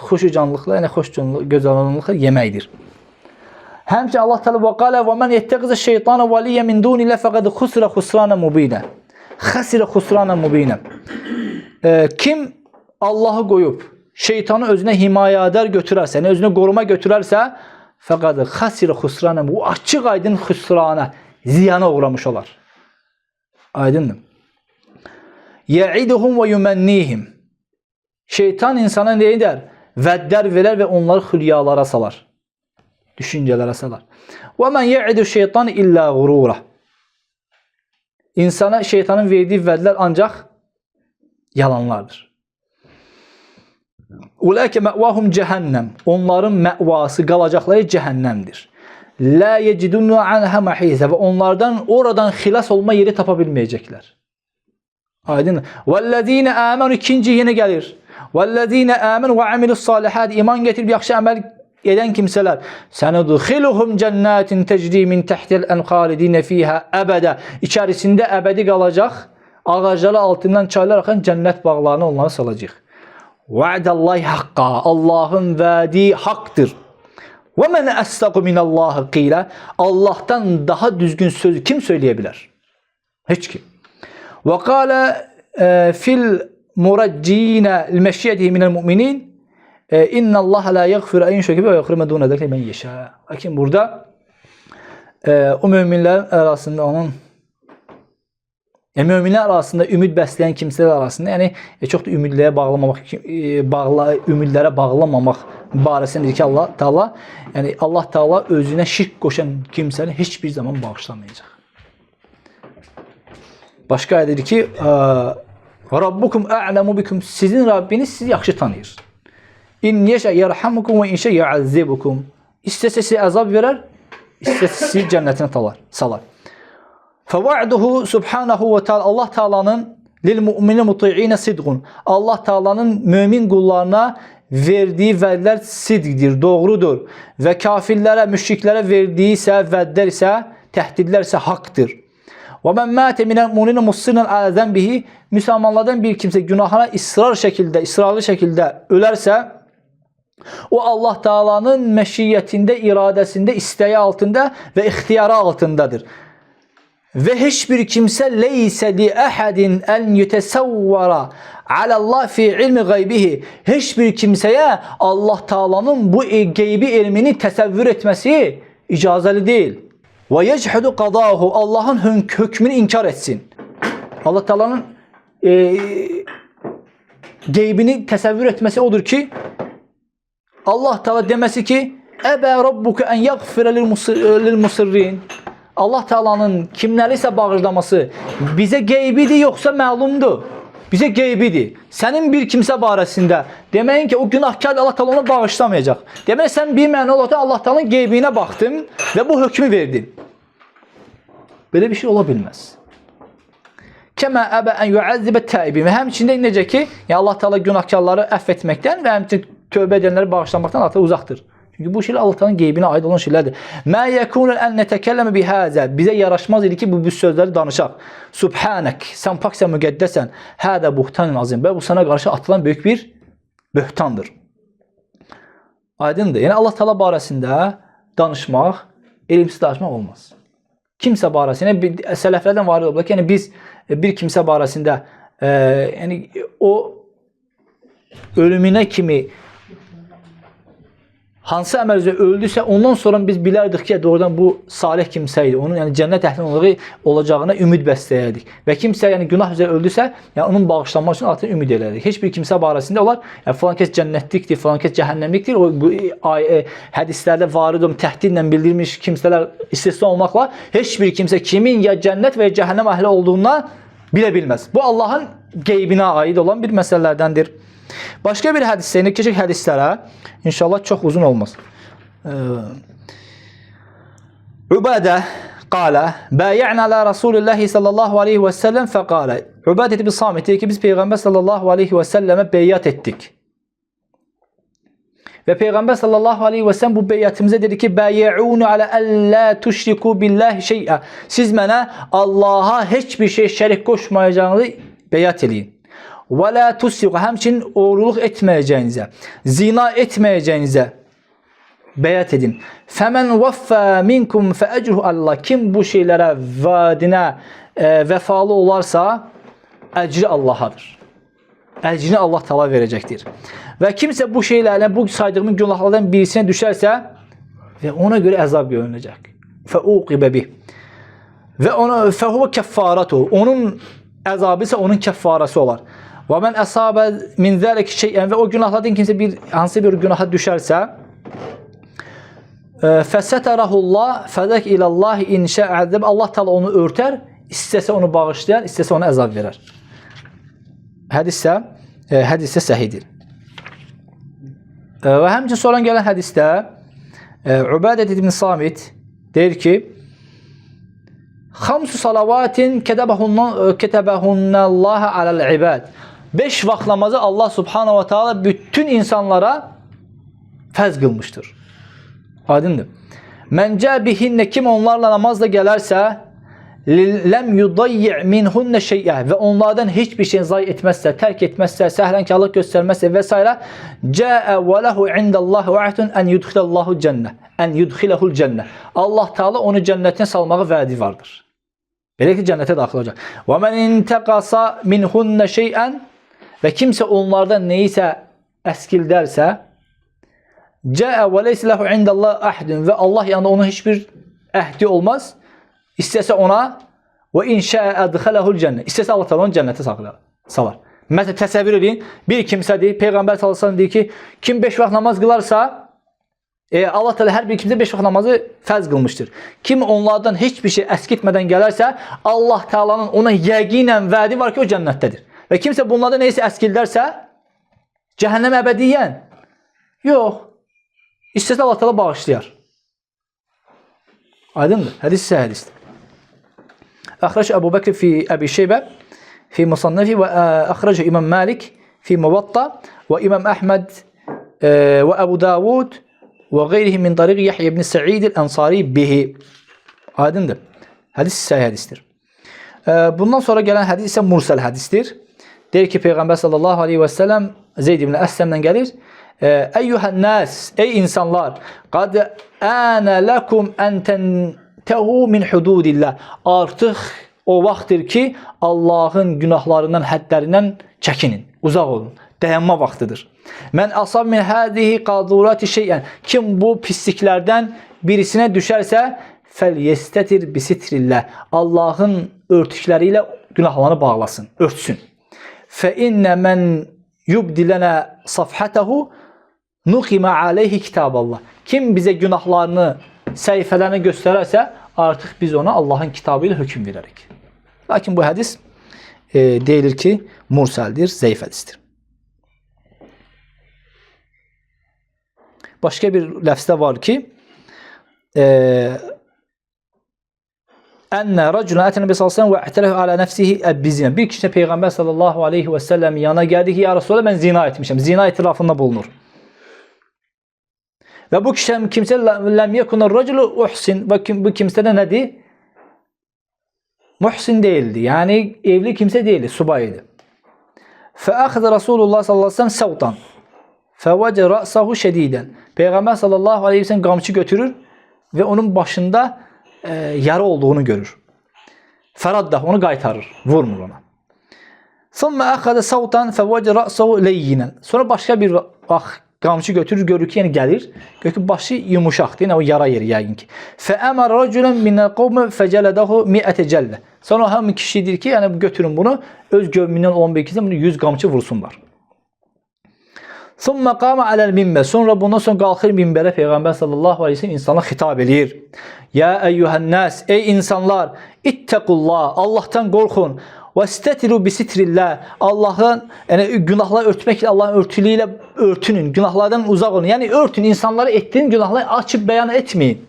xoşucanlıqla, yəni gözəlliklə yeməkdir. Həmçə Allah Teala və qalə və mən yettəqizə şeytanə vəliyyə min dunilə fəqəd xusrə xusranə mubinə. Xəsirə xusranə mubinə. Kim Allahı qoyub, şeytanı özünə himayədar götürərsə, yəni özünə qoruma götürərsə, fəqəd xəsirə xusranə mubinə. O açıq aydın xusrana, ziyana uğramış olar. Aydındır. Yə'iduhum və yumennihim. Şeytan insana nə edər? Vəddər verər və onları xülyalara salar. Düşüncələrə salar. Və mən yə'idu şeytan illə qurura. İnsana şeytanın verdiyi vədlər ancaq yalanlardır. Ulaikə məvahum cəhənnəm. Onların məvası, qalacaqları cəhənnəmdir. Lə yecidunnu anhə məhizə. Və onlardan oradan xilas olma yeri tapa bilməyəcəklər. Aydın. Vəllezine əmənu, ikinci yenə gəlir. Vəllezine əmənu və amilus salihat. İman gətirib yaxşı əməl edən kimsələr. Sənudxiluhum cənnatin təcri min təhtil ənxalidinə fiyhə əbədə. İçərisində əbədi qalacaq, ağacları altından çaylar axan cənnət bağlarına onları salacaq. Va'dallahi haqqa. Allahın vədi haqdır. Və mən əsdaqu minallahi qilə. Allahdan daha düzgün sözü kim söyləyə bilər? Heç kim. Və qalə fil muraccinə l-məşiyyətihi minəl müminin. İnnallaha la yaghfiru en yushraka bihi ve yaghfiru ma dune zalike limen yasha. Lakin burada o müminlerin arasında onun möminlər arasında ümid bəsləyən kimsələr arasında, yəni çox da ümidlərə bağlamamaq barəsində deyir ki, Allah Taala, yəni Allah Taala özünə şirk qoşan kimsəni heç bir zaman bağışlamayacaq. Başqa ayədə deyir ki, Rabbukum a'lamu bikum, sizin Rabbiniz sizi yaxşı tanıyır. İn yəşə yerhamukum və in şə yu'azzibukum. İstəsə sizə əzab verər, istəsə sizi cənnətinə salar. فَوَعْدُهُ subhanahu ve ta'ala, Allah Taala'nın lil mu'minin muti'ine sidqun. Allah Taala'nın mümin kullarına verdiği vədlər sidqdir, doğrudur. Və kafirlərə, müşriklərə verdiyi isə vədlər isə, təhdidlər isə haqdır. Və men mate minel mu'minin musiran ala zənbihi, müsəlmanlardan bir kimsə günahına ısrarlı şəkildə ölərsə, o Allah Taala'nın məşiyyətində, iradəsində, istəyi altında və ixtiyarı altındadır. Ve hiçbir kimse leyse li ahadin en yutesavvara alallah fi ilmi gaybihi. Hiçbir kimseye Allah Taala'nın bu geybi ilmini tesevvür etmesi icazeli değil. Ve yechedu qadahu, Allah'ın hükmünü inkar etsin. Allah Taala'nın geybini tesevvür etmesi odur ki, Allah Taala demesi ki, ebe rabbuke en yaghfira lil musirrin. Allah Taala'nın kimlərisə bağışlaması bizə qeybidir yoxsa məlumdur? Bizə qeybidir. Sənin bir kimsə barəsində deməyin ki, o günahkar Allah Taala onu bağışlamayacaq. Demək sən bir məna olaraq Allah Taala'nın qeybinə baxdın və bu hökmü verdin. Belə bir şey ola bilməz. Kəmə əbə ən yu'azzibə təibin. Və həmçində necə ki, Allah Taala günahkarları əff etməkdən və həmçinin tövbə edənləri bağışlamaqdan artıq uzaqdır. Çünki bu şeylər Allah-Taala'nın qeybinə aid olan şeylərdir. Mə yekunu en netəkelleme bihazə. Bizə yaraşmaz idi ki, bu sözləri danışaq. Subhanak, sən paksən, müqəddəsən. Hədə buhtanun azim. Və bu sana qarşı atılan böyük bir böhtandır. Aydındır. Yəni Allah Taala barəsində danışmaq, elmsiz danışmaq olmaz. Kimsə barəsində sələflərdən varid olub ki, yəni biz bir kimsə barəsində yəni o ölümünə kimi hansı əməl üzrə öldüsə, ondan sonra biz bilərdik ki, doğrudan bu salih kimsə idi. Onun yəni cənnət əhlinin olacağına ümid bəsləyərdik. Və kimsə yəni günah üzrə öldüsə, yəni onun bağışlanması üçün artıq ümid edərdik. Heç bir kimsə barəsində onlar yəni falan kəs cənnətlikdir, falan kəs cəhənnəmlikdir. O bu hədislərdə varid olan təhdidlə bildirilmiş kimsələr istisna olmaqla heç bir kimsə kimin ya cənnət və ya cəhənnəm əhli olduğundan bilə bilməz. Bu Allahın qeybinə aid olan bir məsələlərdəndir. Başqa bir hədisdə, indi keçək hədislərə. İnşallah çox uzun olmaz. Ubadə qalə, bəyə'nə alə Rasulillahi sallallahu aleyhi və səlləm fəqalə. Ubadə ibn Samit deyir ki, biz Peyğəmbər sallallahu aleyhi və səlləmə beyyat etdik. Və Peyğəmbər sallallahu aleyhi və səlləm bu beyyatımıza dedi ki, bəyə'unu alə əllə tuşriku billahi şeyə. Siz mənə Allaha heç bir şey şərik qoşmayacağınızı beyyat eləyin. Və la tusriqu, həmçinin oğurluq etməyəcəyinizə, zina etməyəcəyinizə bəyat edin. Fəmən vəffə minkum fəəcruhu Allah. Kim bu şeylərə, vaadinə vəfalı olarsa, əcri Allahadır. Əcrini Allah Taala verəcəkdir. Və kimsə bu şeylərlə, bu saydığımın günahlardan birisinə düşərsə və ona görə əzab görünəcək. Fəuqibə bih. Və ona fəhuve kəffaratu. Onun əzabı isə onun kəffarası olar. Və mən əsabə min zəlik şeyən, və o günahlardan kimsə hansı bir günaha düşərsə, fəsətərəhullah fədək ilallah inşə əzəb. Allah Taala onu örtər, istəsə onu bağışlayar, istəsə ona əzab verər. Hədisdə səhidir. Və həmçinin sonra gələn hədisdə Ubadə ibn Samit deyir ki, Xamsu salavatin kətəbəhunnəllaha aləl-ibad. 5 vaxt namazı Allah subhanahu wa ta'ala bütün insanlara fərz qılmışdır. Aydındır. Məncə bihinnə, kim onlarla namazla gələrsə, ləm yudayyi' minhunnə şey'ə, və onlardan heç bir şey zayi etməzsə, tərk etməzsə, səhlənkarlıq göstərməzsə və s. Cəə və ləhu indallahi va'atun ən yudxiləhul cənnə. Allah Taala onu cənnətinə salmağı vədi vardır. Belə ki, cənnətə daxil olacaq. Və mən intəqasa minhunnə şey'ən, və kimsə onlardan neyisə əskildərsə, Cəə və leysə lehu indəllah əhdun və Allah yanında onun heç bir əhdi olmaz. İstəsə ona və in şəə ədxələhul cənnə. İstəsə Allah təala onu cənnətə salar. Məsələn, təsəvvür edin, bir kimsədir, Peyğəmbər sallallahu əleyhi və səlləm deyir ki, kim 5 vaxt namaz qılarsa, Allah təala hər bir kimsə 5 vaxt namazı fərz qılmışdır. Kim onlardan heç bir şey əskitmədən gələrsə, Allah təalanın ona yəqinən vədi var ki, o cənnətdədir. Və kimsə bunlardan neysə əskildərsə, cəhənnəm əbədiyyən. Yox. İstəsə Allah təala bağışlayar. Aydındır? Hədis isə hədisdir. Əxrəc Əbu Bəkr fi Əbi Şeybə fi Musannəfi və əxrəcə İmam Malik fi Muvatta və İmam Əhməd və Əbu Davud və qeyrihi min tariq Yahya ibn Sa'id el-Ansari bihi. Aydındır? Hədis isə hədisdir. Bundan sonra gələn hədis isə mursəl hədisdir. Deyir ki, Peyğəmbər sallallahu aleyhi və səlləm Zeyd ibn Əsləmdən gəlir. Əyyuhən nəs, ey insanlar, qad ənə ləkum ən təntəhu min hududillah. Artıq o vaxtdır ki, Allahın günahlarından, həddlərindən çəkinin, uzaq olun. Dayanma vaxtıdır. Mən asab min hədihi qadurati şeyən. Kim bu pisliklərdən birisinə düşərsə, fəlyestətir bisitrillah. Allahın örtükləri ilə günahlarını bağlasın, örtsün. Fə innə mən yubdilənə safhətəhu nuqimə aleyhi kitaballah. Kim bizə günahlarını, səhifələrini göstərərsə, artıq biz ona Allahın kitabı ilə hökm verərik. Lakin bu hədis deyilir ki, mursəldir, zəif hədisdir. Başqa bir ləfzdə var ki, Ənə rəculən ətə Nəbi sallallahu əleyhi və səlləm və ətələhu alə nəfsihi əb-bizina. Bir kişi Peyğəmbər sallallahu əleyhi və səlləm yana gəldi ki, ya Rasulullah, mən zina etmişəm. Zina etirafında bulunur. Və bu kimsə ləm yekun rəculu uhsin. Və bu kimsə də nədir? Muhsin deyildi. Yəni evli kimsə deyildi, subay idi. Fəəxədə Rasulullah sallallahu əleyhi və səlləm səvtan. Fəvəcə rəsahu şədidən. Peyğəmbər sallallahu əleyhi və səlləm qamçı götürür və onun başında yara olduğunu görür. Fəraddah, onu qaytarır, vurmur ona. Sonra əxədə savtan fəvəcə rəsahu leyyinən. Sonra başqa bir vaxt qamçı götürür, görür ki, yəni gəlir. Görür ki, başı yumuşaqdır, yəni o yara yeri yəqin ki. Fəəmər rəculən minəl qovmi fəcələdəhu mi'ətə cəllə. Sonra həmin kişi deyir ki, yəni götürün bunu, öz qövmündən olan bir kimsə bunu 100 qamçı vursunlar. Sonra qama aləl minbər. Sonra bundan sonra qalxır minbərə Peyğəmbər sallallahu əleyhi və səlləm insanlara xitab eləyir. Ya eyyuhan nas, ey insanlar, ittaqullah, Allahdan qorxun. Vəstetiru bisitrillah. Allahın, yəni günahları örtməklə, Allahın örtülüyü ilə örtünün, günahlardan uzaq olun. Yəni örtün, insanlara etdiyin günahları açıb bəyan etməyin.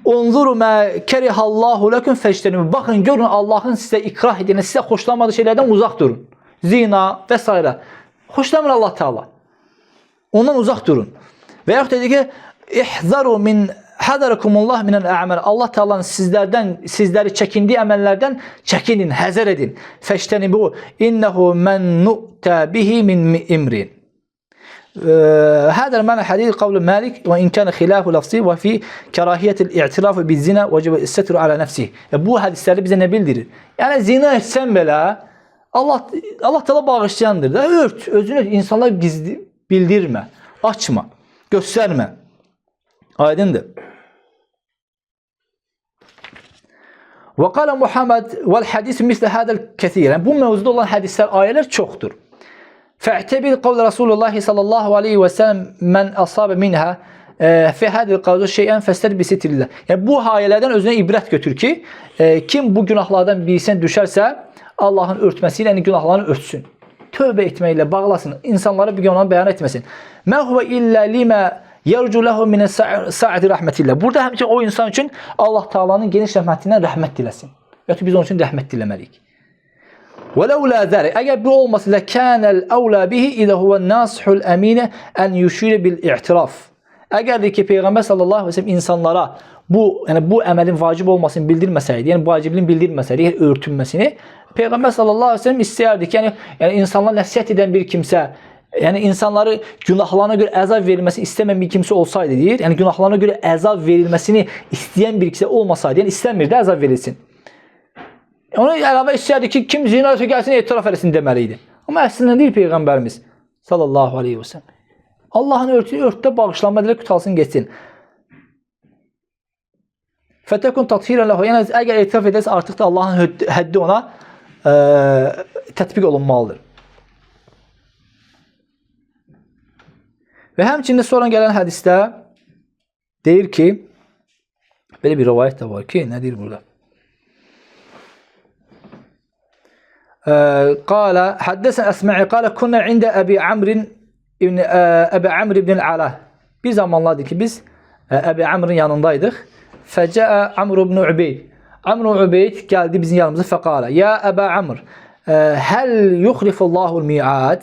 Unzuru mə kerihallahu lakum fəştənibu. Baxın, görün Allahın sizə ikrah edəni, sizə xoşlanmadığı şeylərdən uzaq durun. Zina və s. Xoşlamır Allah Teala. Ondan uzaq durun. Və yaxud dedi ki, ihzaru min hadarakumullah minəl a'mal. Allah Teala'nın sizləri çəkindiyi əməllərdən çəkinin, həzər edin. Fəştənibu innehu men nu'ta bihi min imrin. Hada məna hadis qavlu Malik və in kana xilafu lafzi və fi karahiyetil i'tiraf bizina vəcib istitru ala nefsi. Bu hədisləri bizə nə bildirir? Yəni zina etsən belə Allah Teala bağışlayandır da, ört, özünü insanlara gizli bildirmə, açma, göstərmə. Aydındır. Və qala Muhammed vəl hadis mislə hədəl kəsir. Bu mövzuda olan hədislər, ayələr çoxdur. Fə'təbil qavl Rasulullah sallallahu aleyhi və səlləm mən asabə minhə fi hədil qavlu şeyən fəstər bisitrillah. Yəni bu ayələrdən özünə ibrət götür ki, kim bu günahlardan birisinə düşərsə, Allahın örtməsi ilə günahlarını örtsün. Tövbə etməklə bağlasın. İnsanlara bir gün onu bəyan etməsin. Mə huvə illə limə yercu ləhu minə sa'ati rəhmətillə. Burada həmçin o insan üçün Allah Teala'nın geniş rəhmətindən rəhmət diləsin. Yoxsa biz onun üçün rəhmət diləməliyik. Və ləulə zəri. Əgər bu olmasın, ləkənəl əvlə bihi ilə huvə nasihul əminə ən yüşirə bil i'tiraf. Əgərdir ki, Peyğəmbər sallallahu aleyhi ve sellem insanlara bu əməlin vacib olmasını bildirməsəydi, yəni vacibliyini bildirməsəydi, yəni örtünməsini, Peyğəmbər sallallahu aleyhi ve sellem istəyərdi ki, yəni insanlara nəsihət edən bir kimsə, yəni insanları günahlarına görə əzab verilməsini istəmən bir kimsə olsaydı deyir, yəni günahlarına görə əzab verilməsini istəyən bir kimsə olmasaydı, yəni istəmirdi əzab verilsin. Ona əlavə istəyərdi ki, kim zinayətə gəlsin, etiraf eləsin deməliydi. Amma əslində deyil Peyğəmbərimiz sallallahu aleyhi ve sellem. Allahın örtüdə bağışlanma edilir, qutalsın getsin. Fətəkun tathirən ləhu. Yəni, əgər etiraf edərsə, artıq da Allahın həddi ona tətbiq olunmalıdır. Və həmçində sonra gələn hədisdə deyir ki, belə bir rivayət də var ki, nə deyir burada? Qalə, həddəsən əsmə'i, qalə, künnə ində Əbi Amr ibn Əla. Bir zamanlar deyir ki, biz Əbi Amr'ın yanındaydıq. Fəcəə Amr ibn Ubeyd. Amr ibn Ubeyd gəldi bizim yanımıza fəqalə. Ya Əbə Amr, həl yuxlifullahu l-mi'ad?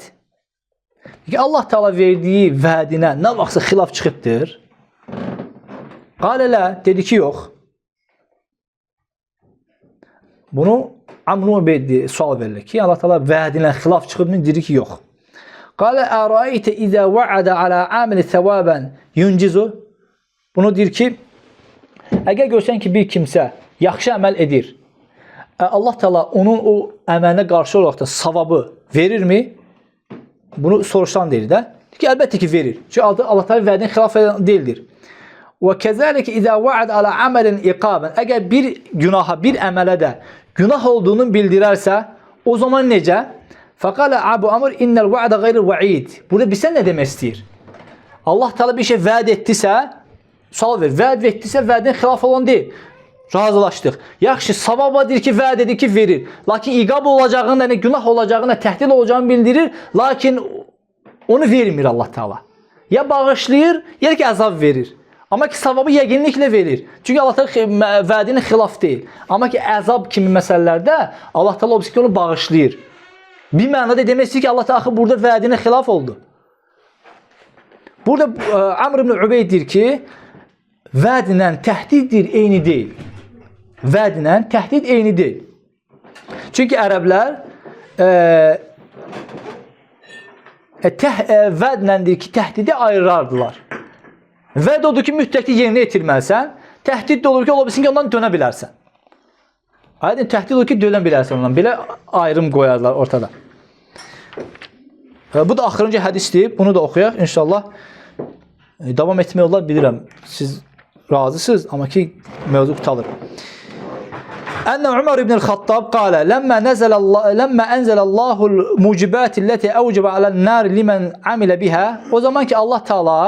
Allah Teala verdiyi vədinə nə vaxtsa xilaf çıxıbdır? Qalə lə, dedi ki, yox. Bunu Amr ibn Ubeyd sual verilir ki, Allah Teala vədinə xilaf çıxıbdır, dedi ki, yox. Qalə ərayitə izə və'adə alə amili thəvabən yuncizu. Bunu deyir ki, əgər görsən ki, bir kimsə yaxşı əməl edir, Allah Teala onun o əməlinə qarşı olaraq da savabı verirmi? Bunu soruşan deyir də. Ki, əlbəttə ki, verir. Çünki Allah Teala vədinin xilaf edən deyildir. Və kəzəlikə izə və'ad alə əməlin iqabən. Əgər bir günaha, bir əmələ də günah olduğunu bildirərsə, o zaman necə? Fəqalə Əbu Amr innəl və'də qeyri və'id. Burada bilsən nə demək istəyir? Allah Teala bir şey vəd etdisə, sual ver. Vəd etdisə, vədin xilaf olan deyil. Razılaşdıq. Yaxşı, savaba deyir ki, vəd edir ki, verir. Lakin iqab olacağını, yəni günah olacağını, təhdid olacağını bildirir. Lakin onu vermir Allah Teala. Ya bağışlayır, ya ki əzab verir. Amma ki, savabı yəqinliklə verir. Çünki Allah Teala vədinin xilaf deyil. Amma ki, əzab kimi məsələlərdə Allah Teala onu bağışlayır. Bir mənada demək istəyir ki, Allah Teala burada vədinin xilaf oldu. Burada Amr ibn Ubeyd deyir ki, vədinlə təhdiddir, eyni deyil. Vədinlə təhdid eyni deyil. Çünki ərəblər vədlə deyir ki, təhdidi ayırardılar. Vəd odur ki, müddəti yerinə yetirməlisən. Təhdid də olur ki, ola bilsin ki, ondan dönə bilərsən. Aydın, təhdid olur ki, dönə bilərsən ondan. Belə ayrım qoyarlar ortada. Bu da axırıncı hədisdir. Bunu da oxuyaq. İnşallah davam etmək olar, bilirəm. Siz razısınız, amma ki, mövzu tutalır. Ənə Umar ibn el-Xattab qalə, Ləmmə ənzələllahul mucibəti ləti əvcəbə alən-nər limən amilə bihə. O zaman ki, Allah Teala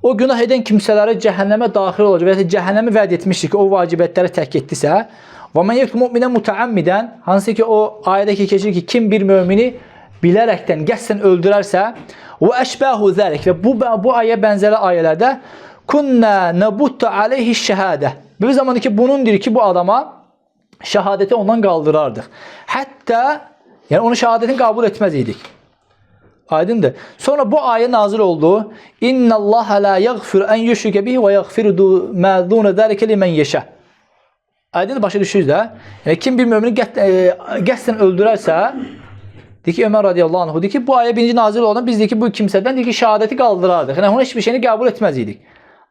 o günah edən kimsələri cəhənnəmə daxil olacaq və ya cəhənnəmi vəd etmişdir ki, o vacibətləri tərk etdisə, və mən yektu müminə mütəəmmidən, hansı ki, o ayədə ki, keçir ki, kim bir mümini bilərəkdən, qəsdən öldürərsə, və əşbəhu zəlik və bu ayə bənzəri ayələrdə kunnə nəbuttu aleyhi şəhədə. Bir zamanı ki, bunundur ki, bu adama şəhadəti ondan qaldırardıq. Hətta, yəni onun şəhadətini qəbul etməz idik. Aydındır. Sonra bu ayə nazil oldu. İnnəllaha la yəğfir ən yüşrikə bihi və yəğfirdu mə dunə dəlikə limən yeşə. Aydındır, başa düşürüz də. Yəni, kim bir mümini qəsdən öldürərsə, deyir ki, Ömər radiyallahu anh, deyir ki, bu ayə birinci nazil olan, biz deyir ki, bu kimsədən deyir ki, şəhadəti qaldırardıq. Yəni, onun heç bir şeyini qəbul etməz idik.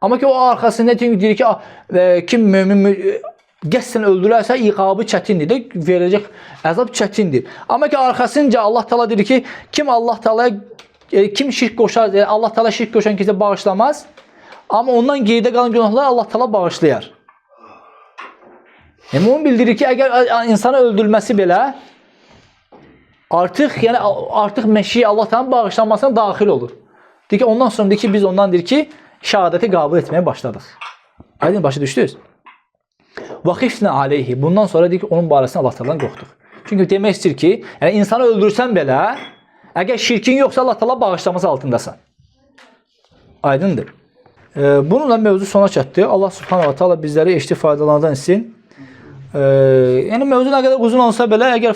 Amma ki, o arxasında deyir ki, kim mümin qəsdən öldürərsə, iqabı çətindir də, veriləcək əzab çətindir. Amma ki, arxasınca Allah Teala deyir ki, kim şirk qoşar, Allah Teala şirk qoşan kimsə bağışlamaz, amma ondan geridə qalan günahları Allah Teala bağışlayar. Yəni, onu bildirir ki, əgər insanı öldürülməsi belə, artıq məşiyə Allah Teala'nın bağışlanmasına daxil olur. Deyir ki, ondan sonra deyir ki, biz ondan deyir ki, şəhadəti qəbul etməyə başladıq. Aydın, başa düşdünüz? Vəxifnə aleyhi. Bundan sonra deyir ki, onun barəsində Allah Teala'dan qorxduq. Çünki demək istəyir ki, yəni insanı öldürsən belə, əgər şirkin yoxsa Allah Teala bağışlaması altındasan. Aydındır. Bununla mövzu sona çatdı. Allah Subhanahu wa Taala bizləri eşitib faydalardan etsin. Yəni mövzu nə qədər uzun olsa belə, əgər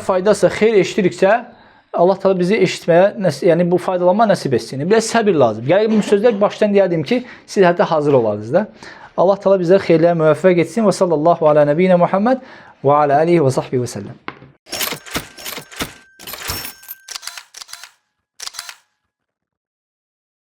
faydadırsa, xeyr eşidiriksə, Allah Teala bizi eşitməyə, yəni bu faydalanma nəsib etsin. Biraz səbir lazım. Yəni bu sözlər başdan deyərdim ki, siz hətta hazır olardınız da. Allah Teala bizləri xeyirləyə müvəffəq etsin və sallallahu ala nəbiyyinə Muhammed və ala alihi və sahbihi və səlləm.